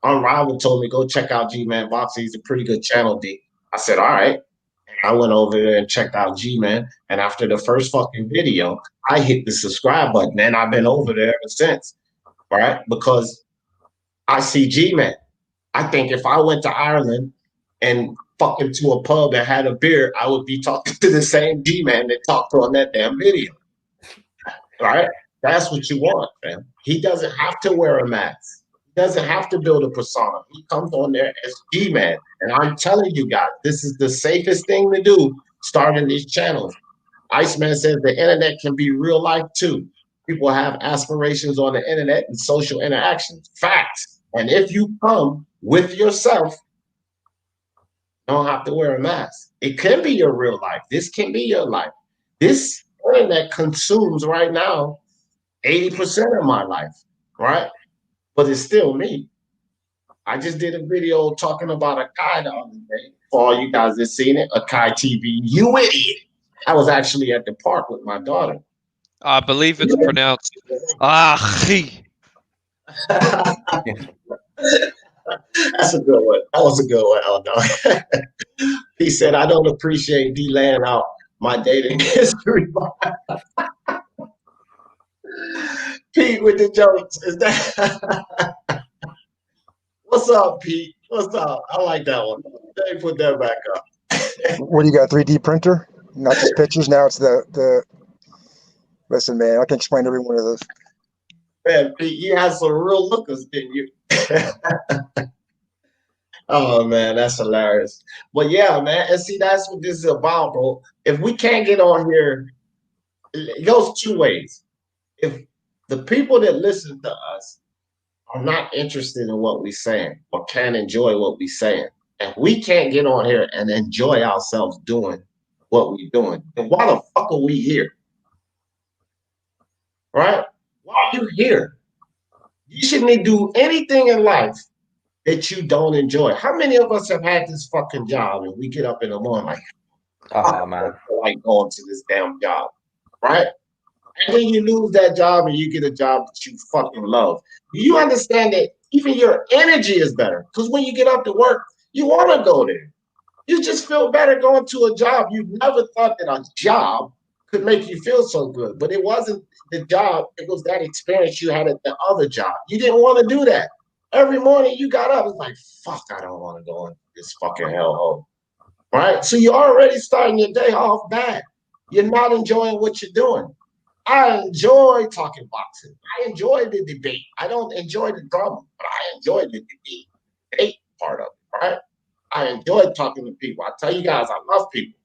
Unrivaled told me, go check out G-Man Boxing. He's a pretty good channel, D. I said, all right. And I went over there and checked out G-Man. And after the first fucking video, I hit the subscribe button. And I've been over there ever since, right? Because I see G-Man. I think if I went to Ireland and fucking to a pub and had a beer, I would be talking to the same G-Man that talked on that damn video, right? That's what you want, man. He doesn't have to wear a mask. He doesn't have to build a persona. He comes on there as G-Man. And I'm telling you guys, this is the safest thing to do, starting these channels. Iceman says the internet can be real life too. People have aspirations on the internet and social interactions. Facts. And if you come with yourself, you don't have to wear a mask. It can be your real life. This can be your life. This internet consumes right now 80% of my life, right? But it's still me. I just did a video talking about Akai the other day. For all you guys that seen it, Akai TV, you idiot. I was actually at the park with my daughter.
I believe it's pronounced Achi.
That's a good one. That was a good one, Eldo. He said, I don't appreciate D laying out my dating history. Pete with the jokes. Is that what's up, Pete? What's up? I like that one. They put that back up.
What do you got? 3D printer? Not just pictures. Now it's the. Listen, man, I can explain every one of those.
Man, Pete, you had some real lookers, didn't you? Oh man, that's hilarious. But yeah, man, and see, that's what this is about, bro. If we can't get on here, it goes two ways. If the people that listen to us are not interested in what we're saying or can't enjoy what we're saying, and we can't get on here and enjoy ourselves doing what we're doing, then why the fuck are we here? Right? Why are you here? You shouldn't do anything in life that you don't enjoy. How many of us have had this fucking job and we get up in the morning like,
Oh man,
like going to this damn job, right? And then you lose that job and you get a job that you fucking love. Do you understand that even your energy is better? Because when you get up to work, you want to go there. You just feel better going to a job. You never thought that a job could make you feel so good, but it wasn't the job. It was that experience you had at the other job. You didn't want to do that. Every morning you got up, it's like, fuck, I don't want to go in this fucking hellhole. Right? So you're already starting your day off bad. You're not enjoying what you're doing. I enjoy talking boxing. I enjoy the debate. I don't enjoy the drama, but I enjoy the debate part of it, right? I enjoy talking to people. I tell you guys, I love people,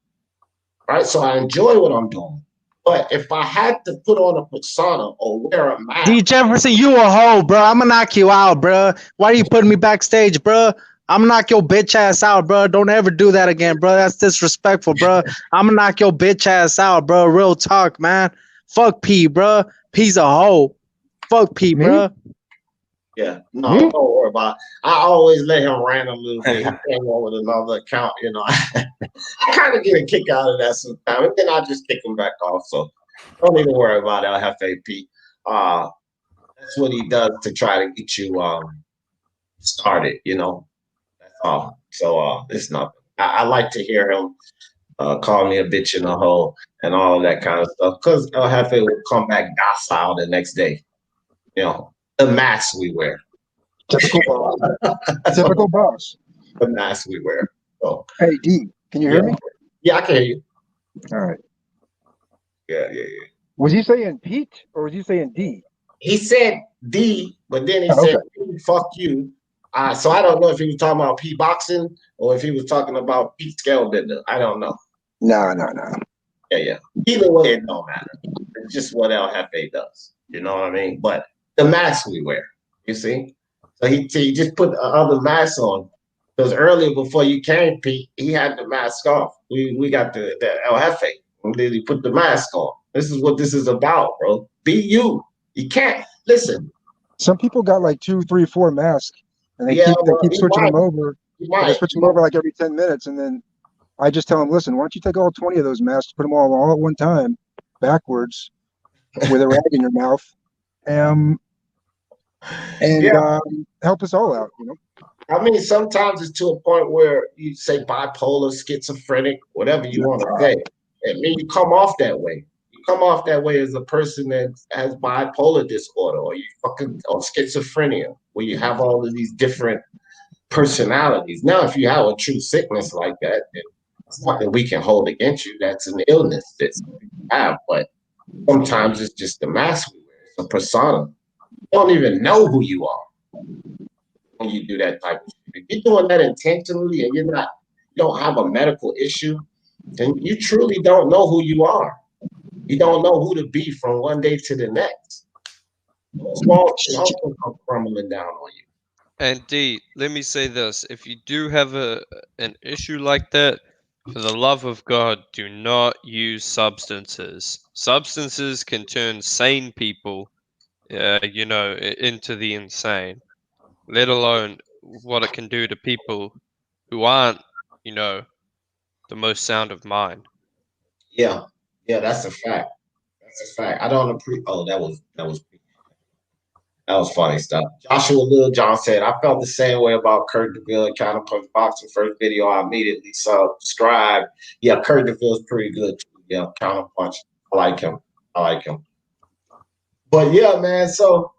right? So I enjoy what I'm doing. But if I had to put on a persona or wear a mask,
D Jefferson, you a hoe, bro. I'm gonna knock you out, bro. Why are you putting me backstage, bro? I'm gonna knock your bitch ass out, bro. Don't ever do that again, bro. That's disrespectful, bro. I'm gonna knock your bitch ass out, bro. Real talk, man. Fuck P, bro. P's a hoe. Fuck P, bro.
yeah, no, don't worry about it. I always let him rant a little bit. He came on with another account, you know. I kind of get a kick out of that sometimes, and then I just kick him back off. So don't even worry about LFAP. That's what he does to try to get you started, you know. That's all. So it's nothing. I like to hear him call me a bitch in a hole and all of that kind of stuff, because El Jefe will come back docile the next day. You know, the mask we wear.
Typical boss. Typical boss.
The mask we wear. So,
Hey, D, can you hear me?
yeah, I can hear you.
All right.
Yeah.
Was he saying Pete or was he saying D?
He said D, but then he
Oh,
said,
okay.
fuck you. So I don't know if he was talking about P boxing or if he was talking about Pete Scalebender. I don't know.
No.
Yeah. Either way, it don't matter. It's just what El Jefe does. You know what I mean? But the mask we wear, you see? So he just put the other mask on. Because earlier, before you came, Pete, he had the mask off. We got the El Jefe. And then he put the mask on. This is what this is about, bro. Be you. You can't listen.
Some people got like 2, 3, 4 masks, and they keep switching them over. They switch them over like every 10 minutes, and then I just tell them, listen, why don't you take all 20 of those masks, put them all at one time, backwards, with a rag in your mouth, and help us all out, you know.
I mean, sometimes it's to a point where you say bipolar, schizophrenic, whatever you want to say. I mean, you come off that way. You come off that way as a person that has bipolar disorder or or schizophrenia, where you have all of these different personalities. Now, if you have a true sickness like that, then it's nothing we can hold against you. That's an illness that you have. But sometimes it's just the mask we wear. It's a persona. You don't even know who you are when you do that type of shit. If you're doing that intentionally and you don't have a medical issue, then you truly don't know who you are. You don't know who to be from one day to the next. Those walls can also come crumbling down on you.
And D, let me say this: if you do have an issue like that, for the love of God, do not use substances. Substances can turn sane people, into the insane. Let alone what it can do to people who aren't, the most sound of mind.
Yeah, that's a fact. That's a fact. I don't appreciate. Oh, that was funny stuff. Joshua Lil John said, I felt the same way about Kurt DeVille and Counterpunch Boxing. First video I immediately subscribed. Yeah, Kurt DeVille's pretty good too. Yeah, counterpunch. I like him. I like him. But yeah, man. So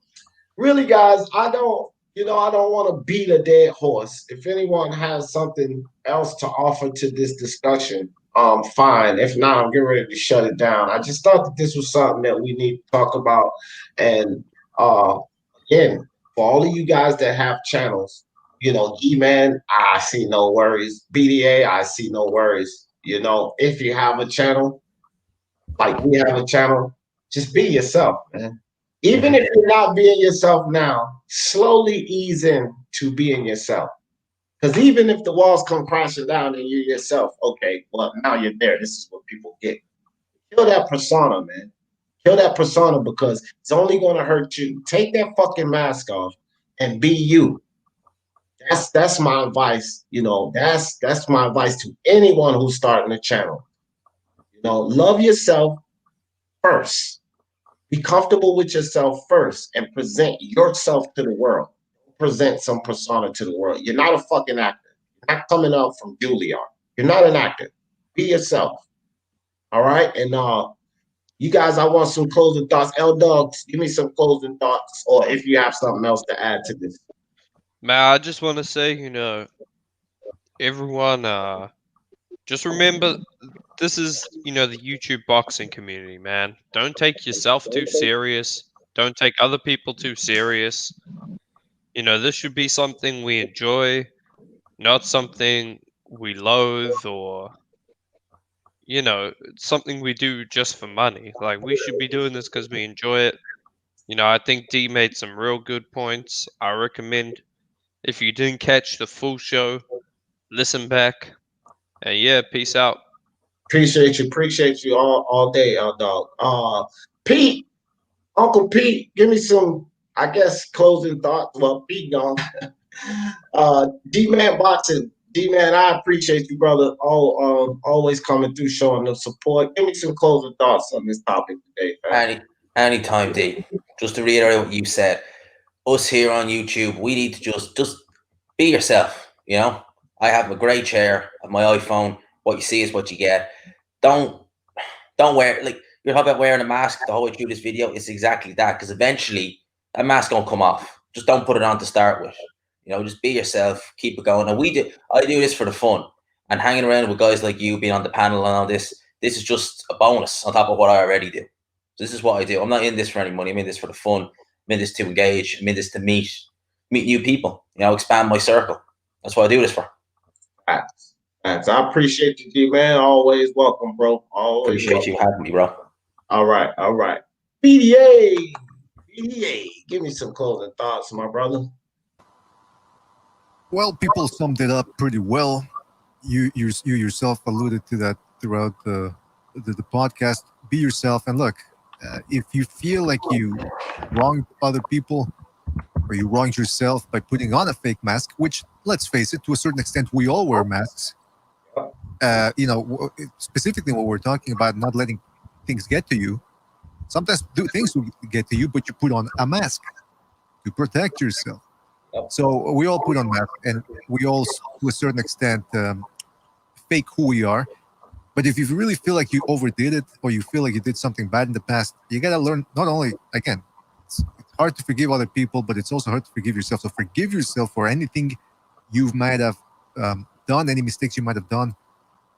really, guys, I don't, I don't want to beat a dead horse. If anyone has something else to offer to this discussion, fine. If not, I'm getting ready to shut it down. I just thought that this was something that we need to talk about. And again, for all of you guys that have channels, G-Man, I see no worries. BDA, I see no worries. If you have a channel, like we have a channel, just be yourself, man. Even if you're not being yourself now, slowly ease in to being yourself. Because even if the walls come crashing down and you're yourself, okay, well, now you're there. This is what people get. Kill that persona, man. Kill that persona because it's only going to hurt you. Take that fucking mask off and be you. That's my advice. That's my advice to anyone who's starting a channel. Love yourself first. Be comfortable with yourself first and present yourself to the world. Present some persona to the world. You're not a fucking actor. You're not coming out from Juilliard. You're not an actor. Be yourself. All right? And you guys, I want some closing thoughts. L Dogs, give me some closing thoughts, or if you have something else to add to this.
Man, I just want to say, everyone, just remember this is, the YouTube boxing community, man. Don't take yourself too serious. Don't take other people too serious. This should be something we enjoy, not something we loathe or, something we do just for money. Like, we should be doing this because we enjoy it. I think D made some real good points. I recommend if you didn't catch the full show, listen back. And yeah, peace out.
Appreciate you all day, L Dog. Pete, Uncle Pete, give me some, I guess, closing thoughts. Well, Pete gone. D-Man Boxing. D-Man, I appreciate you, brother. Always coming through, showing the support. Give me some closing thoughts on this topic today, man.
Anytime, D. Just to reiterate what you said, us here on YouTube, we need to just be yourself. I have a great chair, I have my iPhone. What you see is what you get. Don't wear, like, you're talking about wearing a mask the whole way through this video. It's exactly that, because eventually that mask gonna come off. Just don't put it on to start with. Just be yourself, keep it going. And I do this for the fun, and hanging around with guys like you, being on the panel and all this. This is just a bonus on top of what I already do. So this is what I do. I'm not in this for any money. I'm in this for the fun. I'm in this to engage. I'm in this to meet new people. Expand my circle. That's what I do this for.
Thanks. I appreciate you, D-Man. Always welcome, bro. Always
appreciate
welcome.
you having me, bro.
All right. BDA, give me some closing thoughts, my brother.
Well, people summed it up pretty well. You yourself alluded to that throughout the podcast. Be yourself, and look, if you feel like you wronged other people or you wronged yourself by putting on a fake mask, which, let's face it, to a certain extent, we all wear masks. Specifically what we're talking about, not letting things get to you. Sometimes things will get to you, but you put on a mask to protect yourself. So we all put on masks, and we all, to a certain extent, fake who we are. But if you really feel like you overdid it, or you feel like you did something bad in the past, you gotta learn. Not only, again, it's hard to forgive other people, but it's also hard to forgive yourself. So forgive yourself for anything you might have done, any mistakes you might have done,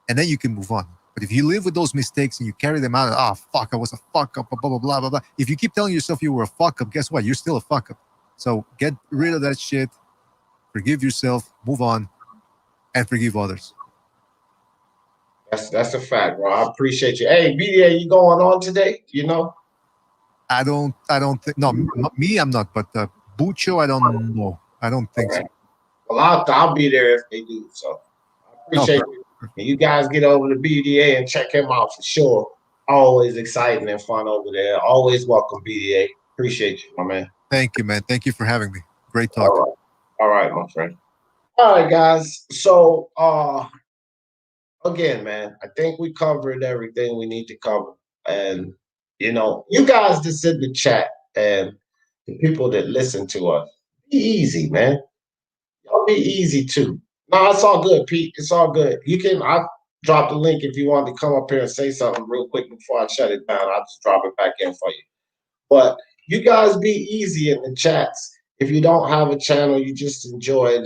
and then you can move on. But if you live with those mistakes and you carry them out, fuck, I was a fuck up, blah, blah, blah, blah, blah. If you keep telling yourself you were a fuck up, guess what? You're still a fuck up. So get rid of that shit, forgive yourself, move on, and forgive others.
That's a fact, bro. I appreciate you. Hey, BDA, you going on today?
I don't think, no, me, I'm not, but Bucho, I don't know. I don't think so.
Well, I'll be there if they do. So I appreciate you. And you guys get over to BDA and check him out for sure. Always exciting and fun over there. Always welcome, BDA. Appreciate you, my man.
Thank you, man. Thank you for having me. Great talk.
All right, my friend. All right, guys. So again, man, I think we covered everything we need to cover. And you guys that's in the chat and the people that listen to us, be easy, man. Y'all be easy too. No, it's all good, Pete. It's all good. drop the link if you want to come up here and say something real quick before I shut it down. I'll just drop it back in for you. But you guys be easy in the chats. If you don't have a channel, you just enjoy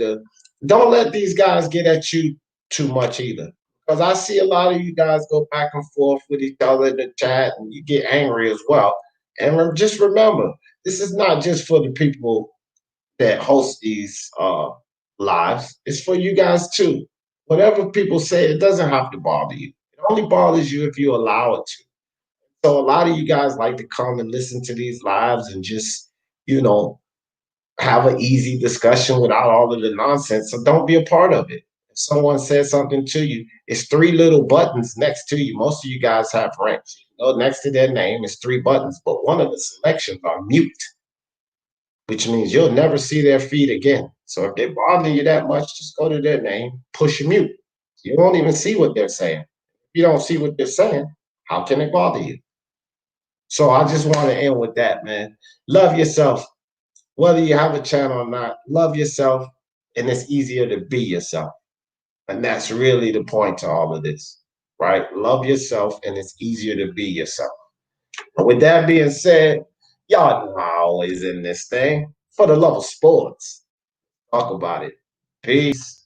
don't let these guys get at you too much either. Because I see a lot of you guys go back and forth with each other in the chat and you get angry as well. And just remember, this is not just for the people that host these lives. It's for you guys too. Whatever people say, it doesn't have to bother you. It only bothers you if you allow it to. So a lot of you guys like to come and listen to these lives and just, have an easy discussion without all of the nonsense. So don't be a part of it. If someone says something to you, it's 3 little buttons next to you. Most of you guys have ranks. Next to their name is 3 buttons, but one of the selections are mute, which means you'll never see their feed again. So if they're bothering you that much, just go to their name, push mute. You won't even see what they're saying. If you don't see what they're saying, how can it bother you? So I just want to end with that, man. Love yourself. Whether you have a channel or not, love yourself, and it's easier to be yourself. And that's really the point to all of this, right? Love yourself, and it's easier to be yourself. But with that being said, y'all know I always in this thing. For the love of sports, talk about it. Peace.